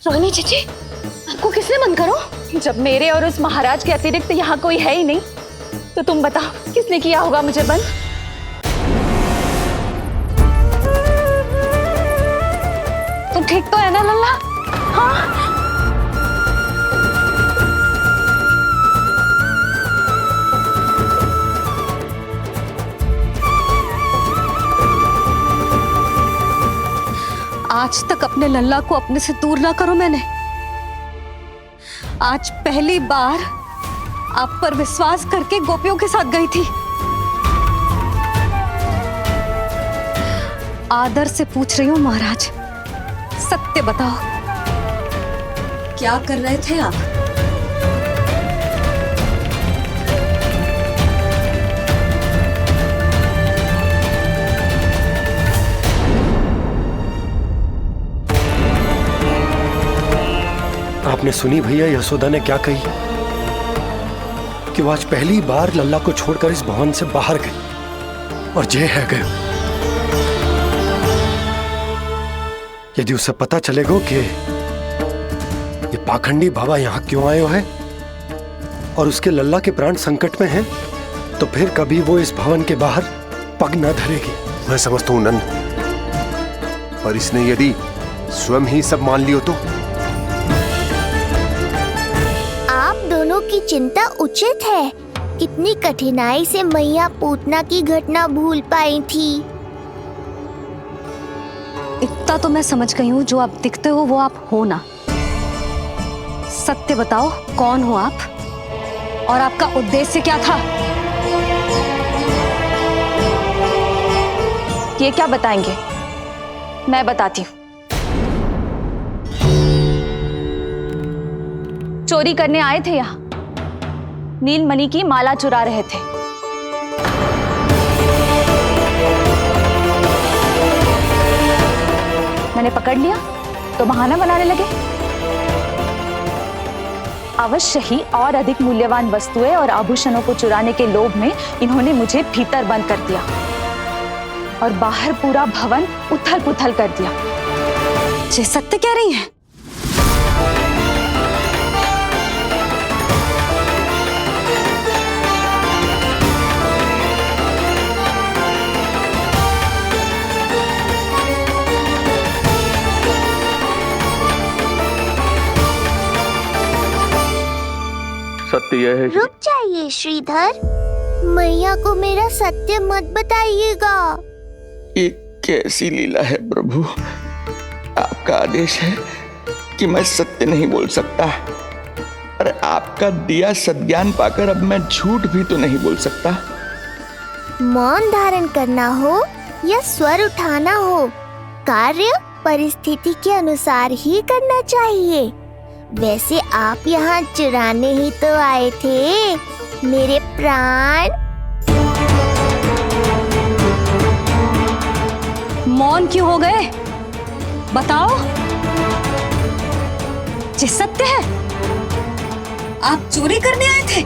रोहिणी चाची, आपको किसने बंद करो? जब मेरे और उस महाराज के अतिरिक्त यहाँ कोई है ही नहीं, तो तुम बताओ किसने किया होगा मुझे बंद? तुम ठीक तो है ना लल्ला? हाँ। आज तक अपने लल्ला को अपने से दूर ना करो मैंने। आज पहली बार आप पर विश्वास करके गोपियों के साथ गई थी। आदर से पूछ रही हूँ महाराज, सत्य बताओ, क्या कर रहे थे आप? आपने सुनी भैया यशोदा ने क्या कही कि वो आज पहली बार लल्ला को छोड़कर इस भवन से बाहर गई और जय है गए। यदि उसे पता चलेगा कि ये पाखंडी बाबा यहाँ क्यों आए है और उसके लल्ला के प्राण संकट में हैं, तो फिर कभी वो इस भवन के बाहर पग न धरेगी। मैं समझता हूँ नंद, पर इसने यदि स्वयं ही सब मान लियो तो? आप दोनों की चिंता उचित है। कितनी कठिनाई से मैया पूतना की घटना भूल पाई थी। इतना तो मैं समझ गई हूँ, जो आप दिखते हो वो आप हो ना। सत्य बताओ, कौन हो आप और आपका उद्देश्य क्या था? ये क्या बताएंगे? मैं बताती हूँ। चोरी करने आए थे यहाँ, नीलमणि की माला चुरा रहे थे। मैंने पकड़ लिया तो बहाना बनाने लगे। अवश्य ही और अधिक मूल्यवान वस्तुएं और आभूषणों को चुराने के लोभ में इन्होंने मुझे भीतर बंद कर दिया और बाहर पूरा भवन उथल पुथल कर दिया। ये सत्य कह रही हैं? सत्य यह है। रुक जाइए श्रीधर, मैया को मेरा सत्य मत बताइएगा। ये कैसी लीला है प्रभु, आपका आदेश है कि मैं सत्य नहीं बोल सकता। अरे आपका दिया सद्ज्ञान पाकर अब मैं झूठ भी तो नहीं बोल सकता। मौन धारण करना हो या स्वर उठाना हो, कार्य परिस्थिति के अनुसार ही करना चाहिए। वैसे आप यहाँ चुराने ही तो आए थे मेरे प्राण। मौन क्यों हो गए? बताओ, ये सत्य है? आप चोरी करने आए थे?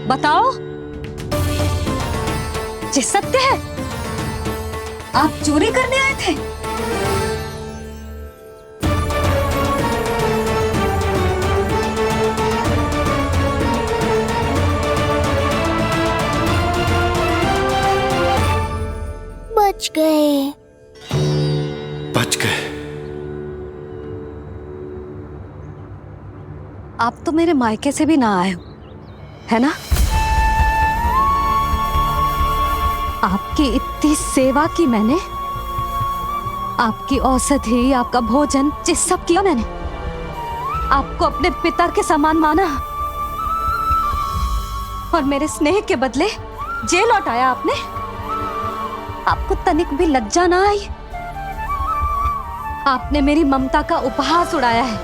बताओ, ये सत्य है? आप चोरी करने आए थे? बच गए। बच गए। आप तो मेरे मायके से भी ना आए हो, है ना? आपकी इतनी सेवा की मैंने, आपकी औषधि, आपका भोजन, ये सब किया मैंने। आपको अपने पिता के समान माना और मेरे स्नेह के बदले जेल लौटाया आपने। आपको तनिक भी लज्जा ना आई? आपने मेरी ममता का उपहास उड़ाया है।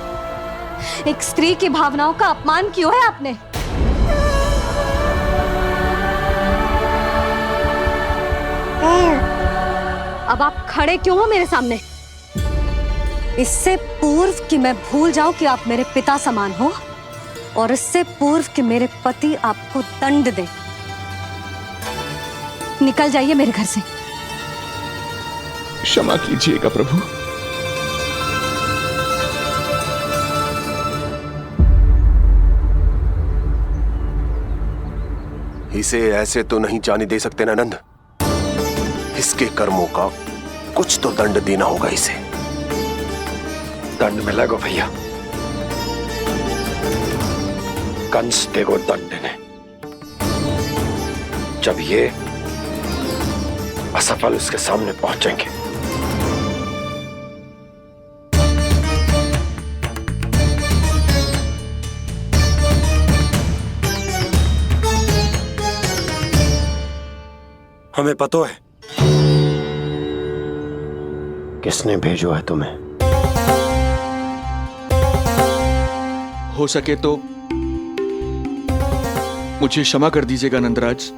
एक स्त्री की भावनाओं का अपमान किया है आपने। अब आप खड़े क्यों हो मेरे सामने? इससे पूर्व कि मैं भूल जाऊं कि आप मेरे पिता समान हो, और इससे पूर्व कि मेरे पति आपको दंड दे, निकल जाइए मेरे घर से। क्षमा कीजिएगा प्रभु। इसे ऐसे तो नहीं जाने दे सकते ना नंद। इसके कर्मों का कुछ तो दंड देना होगा इसे। दंड मिलेगा भैया, कंस देगो दंड ने। जब ये असफल उसके सामने पहुंचेंगे। हमें पता है किसने भेजो है तुम्हें? हो सके तो मुझे क्षमा कर दीजिएगा नंदराज।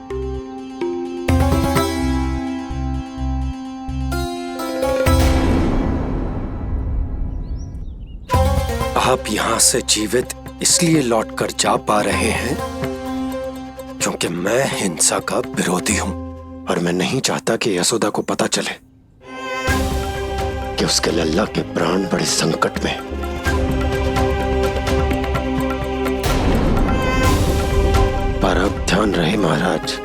आप यहां से जीवित इसलिए लौटकर जा पा रहे हैं क्योंकि मैं हिंसा का विरोधी हूं और मैं नहीं चाहता कि यशोदा को पता चले कि उसके लल्ला के प्राण बड़े संकट में। पर अब ध्यान रहे महाराज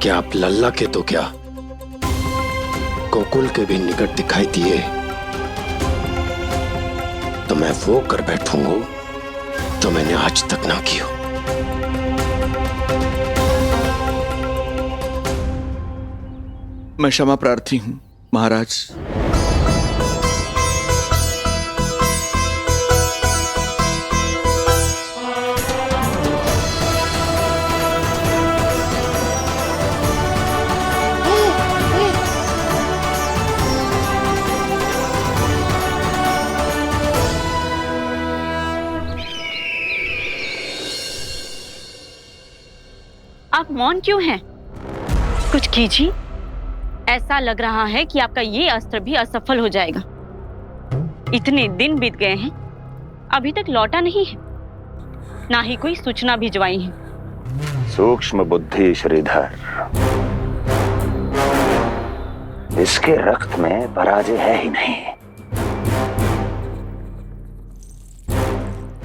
कि आप लल्ला के तो क्या गोकुल के भी निकट दिखाई दिए तो मैं वो कर बैठूंगा जो मैंने आज तक ना की हो। मैं क्षमा प्रार्थी हूं महाराज। आप मौन क्यों हैं? कुछ कीजिए। ऐसा लग रहा है कि आपका ये अस्त्र भी असफल हो जाएगा। इतने दिन बीत गए हैं, अभी तक लौटा नहीं है, ना ही कोई सूचना भिजवाई है। सूक्ष्म बुद्धि श्रीधर, इसके रक्त में पराजय है ही नहीं,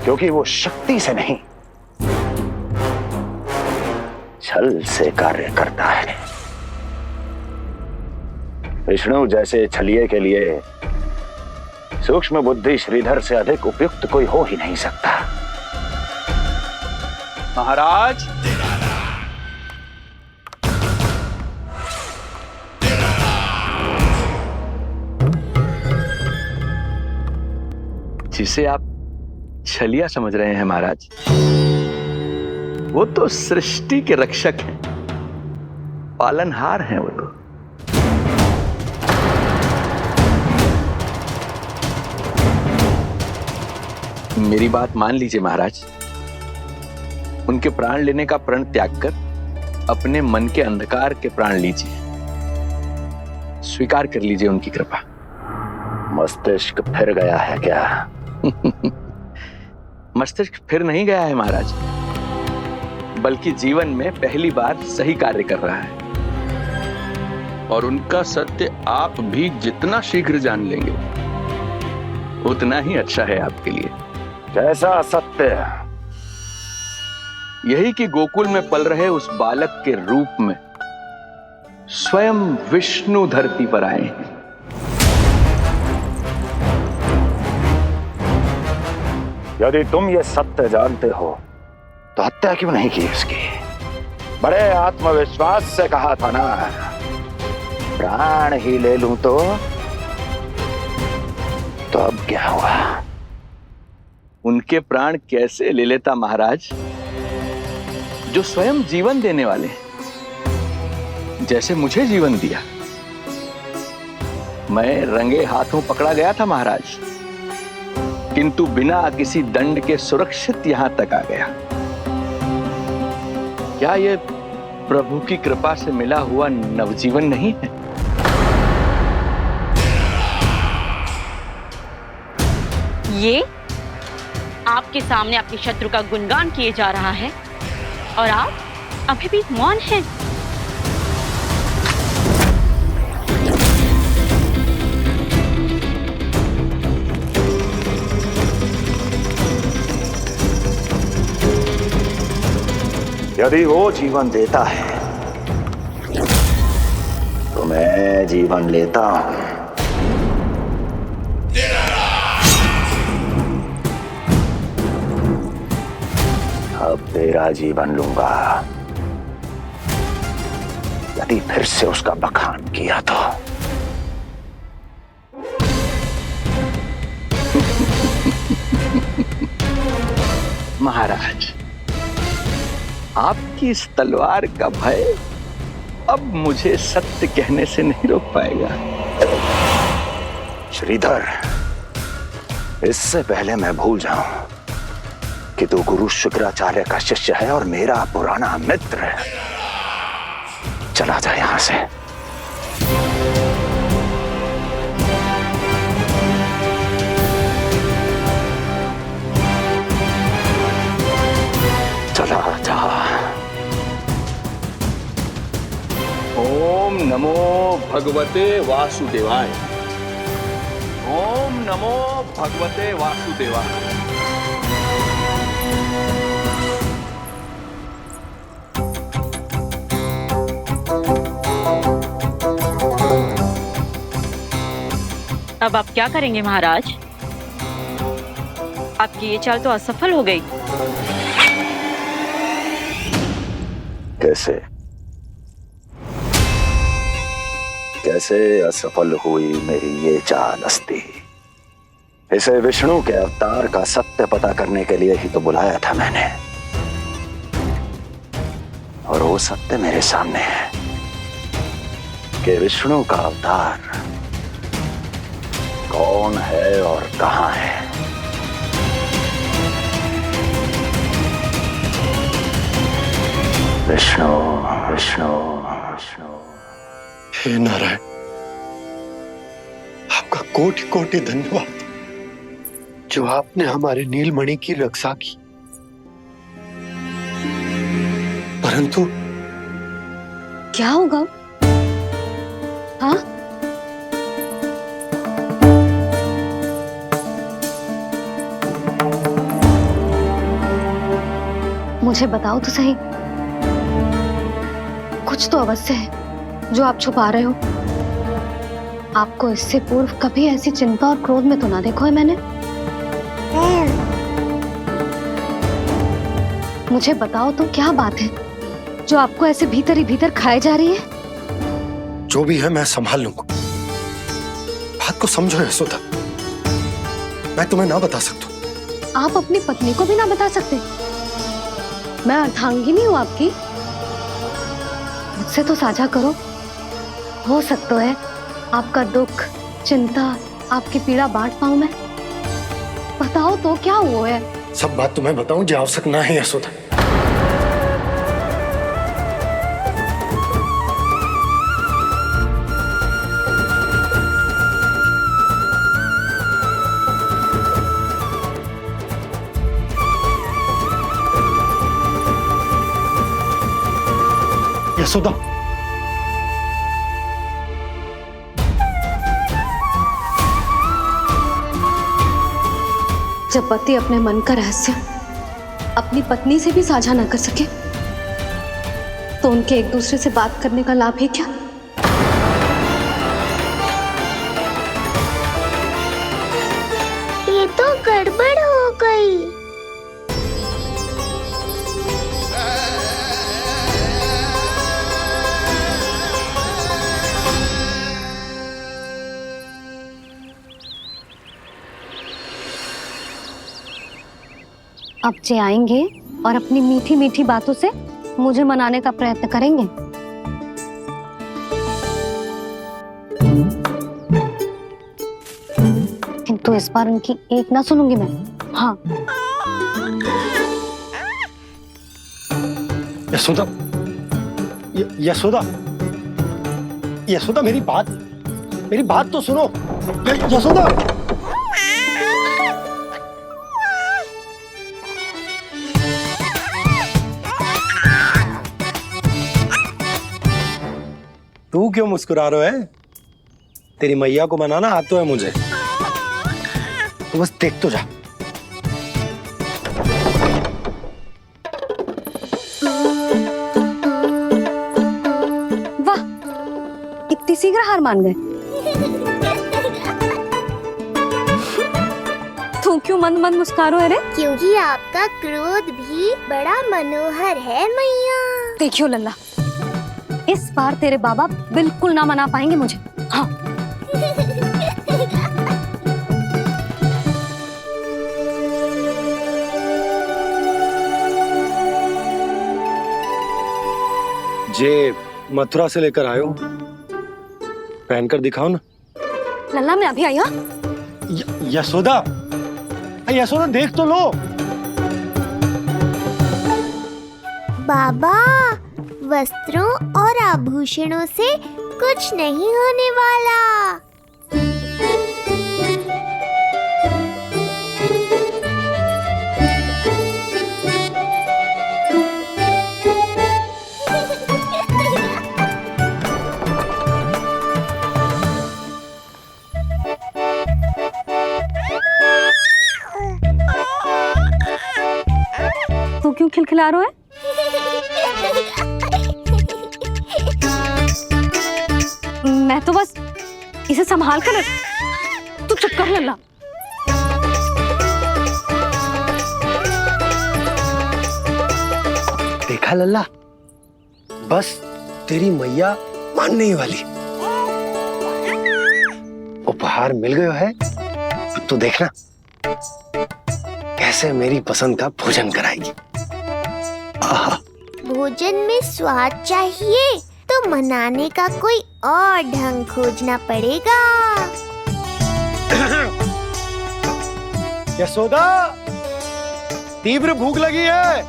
क्योंकि वो शक्ति से नहीं छल से कार्य करता है। विष्णु जैसे छलिए के लिए सूक्ष्म बुद्धि श्रीधर से अधिक उपयुक्त कोई हो ही नहीं सकता। महाराज, जिसे आप छलिया समझ रहे हैं महाराज, वो तो सृष्टि के रक्षक हैं, पालनहार हैं वो तो। मेरी बात मान लीजिए महाराज, उनके प्राण लेने का प्रण त्याग कर अपने मन के अंधकार के प्राण लीजिए, स्वीकार कर लीजिए उनकी कृपा। मस्तिष्क फिर गया है क्या? मस्तिष्क फिर नहीं गया है महाराज, बल्कि जीवन में पहली बार सही कार्य कर रहा है। और उनका सत्य आप भी जितना शीघ्र जान लेंगे उतना ही अच्छा है आपके लिए। कैसा सत्य? यही कि गोकुल में पल रहे उस बालक के रूप में स्वयं विष्णु धरती पर आए हैं। यदि तुम ये सत्य जानते हो तो हत्या क्यों नहीं की उसकी? बड़े आत्मविश्वास से कहा था ना, प्राण ही ले लूं तो अब क्या हुआ? उनके प्राण कैसे ले लेता महाराज, जो स्वयं जीवन देने वाले हैं, जैसे मुझे जीवन दिया। मैं रंगे हाथों पकड़ा गया था महाराज, किंतु बिना किसी दंड के सुरक्षित यहां तक आ गया। क्या ये प्रभु की कृपा से मिला हुआ नवजीवन नहीं है? ये आपके सामने अपने शत्रु का गुणगान किए जा रहा है और आप अभी भी मौन हैं। यदि वो जीवन देता है तो मैं जीवन लेता हूं। अब तेरा जीवन लूंगा यदि फिर से उसका बखान किया तो। महाराज, आपकी इस तलवार का भय अब मुझे सत्य कहने से नहीं रोक पाएगा। श्रीधर, इससे पहले मैं भूल जाऊं कि तू गुरु शुक्राचार्य का शिष्य है और मेरा पुराना मित्र है, चला जा यहां से। चला जा। ओम नमो भगवते वासुदेवाय। ओम नमो भगवते वासुदेवाय। अब आप क्या करेंगे महाराज? आपकी ये चाल तो असफल हो गई। कैसे कैसे असफल हुई मेरी ये चाल अस्ति? इसे विष्णु के अवतार का सत्य पता करने के लिए ही तो बुलाया था मैंने, और वो सत्य मेरे सामने है कि विष्णु का अवतार कौन है और कहां है। विष्णु विष्णु विष्णु। हे नारायण, आपका कोटि कोटि धन्यवाद जो आपने हमारे नीलमणि की रक्षा की। परंतु क्या होगा? हाँ, मुझे बताओ तो सही, कुछ तो अवश्य है जो आप छुपा रहे हो। आपको इससे पूर्व कभी ऐसी चिंता और क्रोध में तो ना देखो है मैंने। मुझे बताओ तो क्या बात है जो आपको ऐसे भीतर ही भीतर खाए जा रही है? जो भी है मैं संभाल लूंगा। बात को समझो यशोदा, मैं तुम्हें ना बता सकता। आप अपनी पत्नी को भी ना बता सकते? मैं अर्धांगिनी हूँ आपकी, मुझसे तो साझा करो। हो सकता है आपका दुख, चिंता, आपकी पीड़ा बांट पाऊं मैं। बताओ तो क्या हुआ है? सब बात तुम्हें बताऊं जो आवश्यक ना है यशोदा। यशोदा, जब पति अपने मन का रहस्य अपनी पत्नी से भी साझा न कर सके तो उनके एक दूसरे से बात करने का लाभ है क्या? ये तो गड़बड़ हो गई। अब जे आएंगे और अपनी मीठी मीठी बातों से मुझे मनाने का प्रयत्न करेंगे। किंतु इस बार उनकी एक ना सुनूंगी मैं। हाँ, यशोदा, यशोदा, यशोदा, मेरी बात तो सुनो। यशोदा, तू क्यों मुस्कुरा रहा है? तेरी मैया को मनाना आता है मुझे, तो बस देख तो जा। वाह, इतनी शीघ्र हार मान गए। तू क्यों मंद मंद मुस्कुरा रहे रे? क्योंकि आपका क्रोध भी बड़ा मनोहर है मैया। देखियो लल्ला, इस बार तेरे बाबा बिल्कुल ना मना पाएंगे मुझे। हाँ, जे मथुरा से लेकर आए हो, पहनकर दिखाओ ना। लल्ला मैं अभी आई। हाँ यशोदा, यशोदा देख तो लो। बाबा, वस्त्रों और आभूषणों से कुछ नहीं होने वाला। तू क्यों खिलखिला रहा है? मैं तो बस इसे संभाल कर। तू चुप कर लल्ला। देखा लल्ला, बस तेरी मैया मानने ही वाली। उपहार मिल गयो है, तो देखना कैसे मेरी पसंद का भोजन कराएगी। भोजन में स्वाद चाहिए तो मनाने का कोई और ढंग खोजना पड़ेगा। यशोदा, तीव्र भूख लगी है।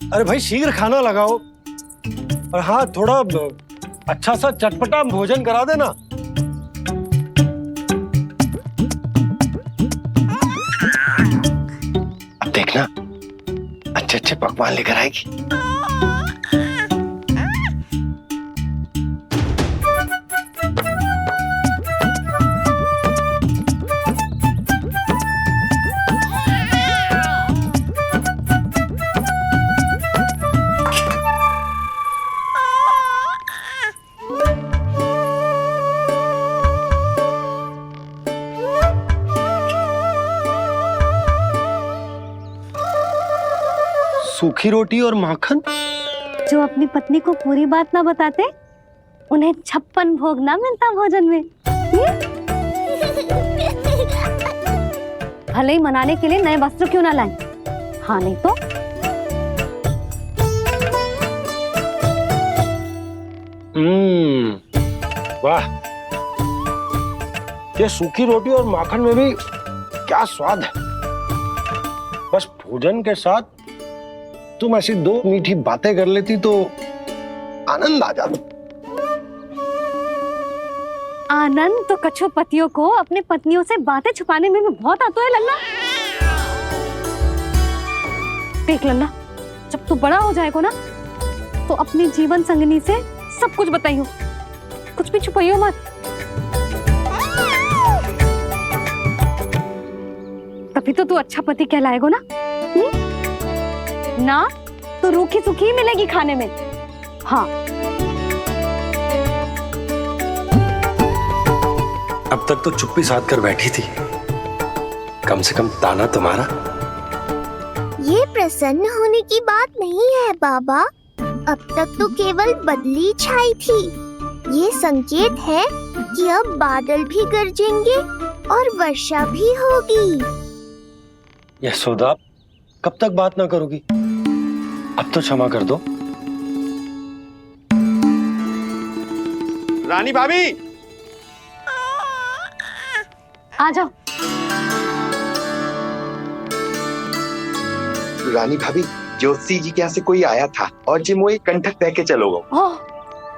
अरे भाई शीघ्र खाना लगाओ, और हाँ थोड़ा अच्छा सा चटपटा भोजन करा देना। अब देखना अच्छे अच्छे पकवान लेकर आएगी। सूखी रोटी और माखन। जो अपनी पत्नी को पूरी बात ना बताते, उन्हें 56 भोग ना मिलता भोजन में। भले ही मनाने के लिए नए वस्त्र क्यों ना लाएं, हाँ नहीं तो वाह, ये सूखी रोटी और माखन में भी क्या स्वाद है। बस भोजन के साथ तुम ऐसी दो मीठी बातें कर लेती तो आनंद आ जाता। आनंद तो कछुआ पतियों को अपने पत्नियों से बातें छुपाने में भी बहुत आता है लल्ला। देख लल्ला, जब तू बड़ा हो जाएगा ना तो अपनी जीवन संगिनी से सब कुछ बताइयो, कुछ भी छुपाइयो मत। तभी तो तू अच्छा पति कहलाएगा ना। ना तो रूखी सूखी ही मिलेगी खाने में। हाँ अब तक तो चुप्पी साध कर बैठी थी, कम से कम ताना तुम्हारा। ये प्रसन्न होने की बात नहीं है बाबा, अब तक तो केवल बदली छाई थी। ये संकेत है कि अब बादल भी गरजेंगे और वर्षा भी होगी। यशोदा, कब तक बात ना करोगी? अब तो क्षमा कर दो। रानी भाभी, आ जाओ। रानी भाभी, ज्योति जी के यहाँ से कोई आया था और जी मोए कंठक दे के चलो गो। ओह,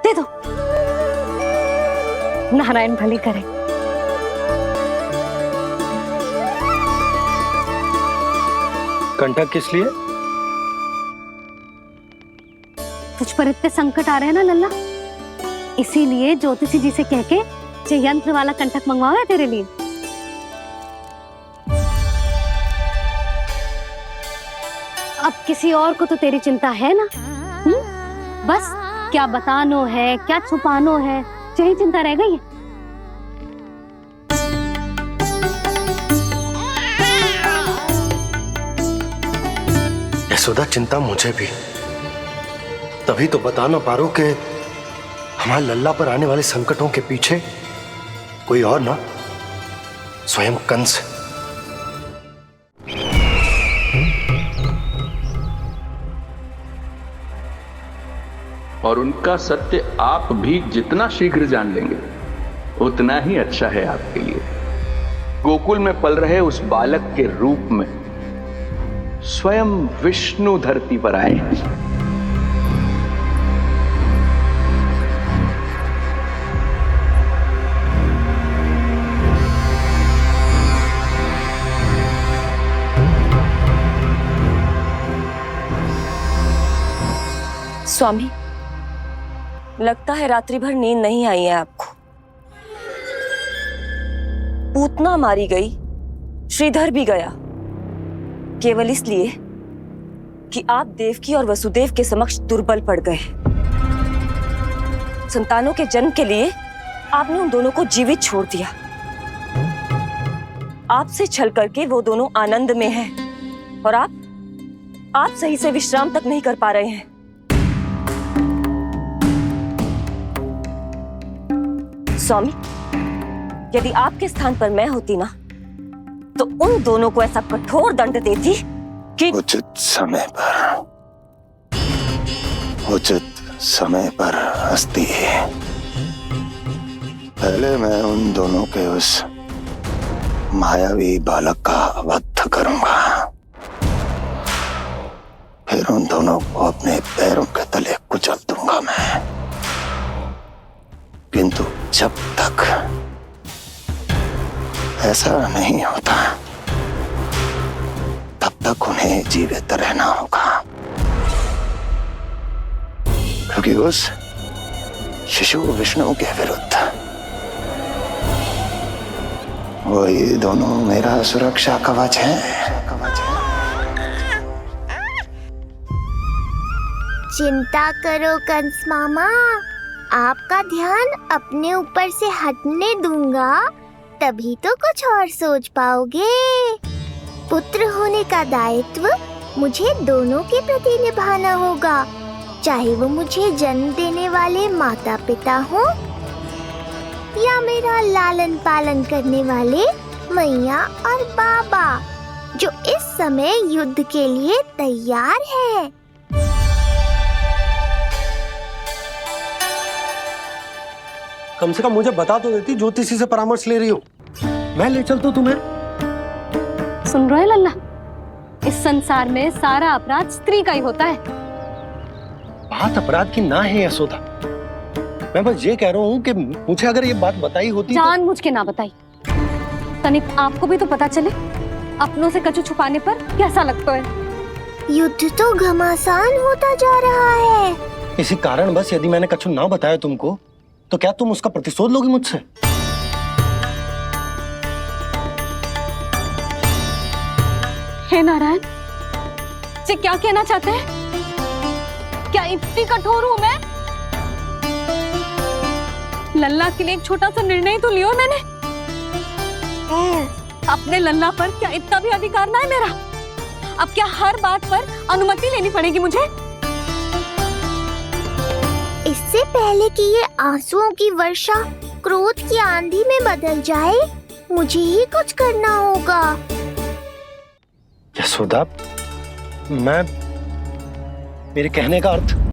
दे दो। नारायण भली करे। कंठक किस लिए? तुझ पर इतने संकट आ रहे हैं ना लल्ला, इसीलिए ज्योतिषी जी से कह के ये यंत्र वाला कंठक मंगवाओ है तेरे लिए। अब किसी और को तो तेरी चिंता है ना। बस क्या बतानो है, क्या छुपानो है, यही चिंता रह गई है। यशोदा, चिंता मुझे भी। तभी तो बता ना पा रहा कि हमारे लल्ला पर आने वाले संकटों के पीछे कोई और ना, स्वयं कंस। 「और उनका सत्य आप भी जितना शीघ्र जान लेंगे उतना ही अच्छा है आपके लिए। गोकुल में पल रहे उस बालक के रूप में स्वयं विष्णु धरती पर आए हैं। स्वामी, लगता है रात्रि भर नींद नहीं आई है आपको। पूतना मारी गई, श्रीधर भी गया, केवल इसलिए कि आप देवकी और वसुदेव के समक्ष दुर्बल पड़ गए। संतानों के जन्म के लिए आपने उन दोनों को जीवित छोड़ दिया। आपसे छल करके वो दोनों आनंद में हैं और आप सही से विश्राम तक नहीं कर पा रहे हैं। स्वामी, यदि आपके स्थान पर मैं होती ना तो उन दोनों को ऐसा कठोर दंड देती कि उचित समय पर हस्ती। पहले मैं उन दोनों के उस मायावी बालक का वध करूंगा, फिर उन दोनों को अपने पैरों के तले कुचल दूंगा मैं। किंतु जब तक ऐसा नहीं होता तब तक उन्हें जीवित रहना होगा, क्योंकि उस शिशु विष्णु के विरुद्ध वही दोनों मेरा सुरक्षा कवच है। चिंता करो कंस मामा, आपका ध्यान अपने ऊपर से हटने दूंगा, तभी तो कुछ और सोच पाओगे। पुत्र होने का दायित्व मुझे दोनों के प्रति निभाना होगा, चाहे वो मुझे जन्म देने वाले माता पिता हो या मेरा लालन पालन करने वाले मैया और बाबा, जो इस समय युद्ध के लिए तैयार है। कम से कम मुझे बता तो देती ज्योतिषी से परामर्श ले रही हो, मैं ले चलता तुम्हें। सुन रहे लल्ला, इस संसार में सारा अपराध स्त्री का ही होता है। बात अपराध की ना है यशोदा, मैं बस ये कह रहा हूँ कि मुझे अगर ये बात बताई होती जानबूझ के ना बताई। तनिक आपको भी तो पता चले अपनों से कछु छुपाने पर कैसा लगता है। युद्ध तो घमासान होता जा रहा है। इसी कारण बस यदि मैंने कछु ना बताया तुमको तो क्या तुम उसका प्रतिशोध लोगी मुझसे? हे नारायण, जी क्या कहना चाहते हैं? क्या इतनी कठोर हूं मैं? लल्ला के लिए एक छोटा सा निर्णय तो लियो मैंने। अपने लल्ला पर क्या इतना भी अधिकार ना है मेरा? अब क्या हर बात पर अनुमति लेनी पड़ेगी मुझे? इससे पहले कि ये आंसुओं की वर्षा क्रोध की आंधी में बदल जाए, मुझे ही कुछ करना होगा। यशोदा, मेरे कहने का अर्थ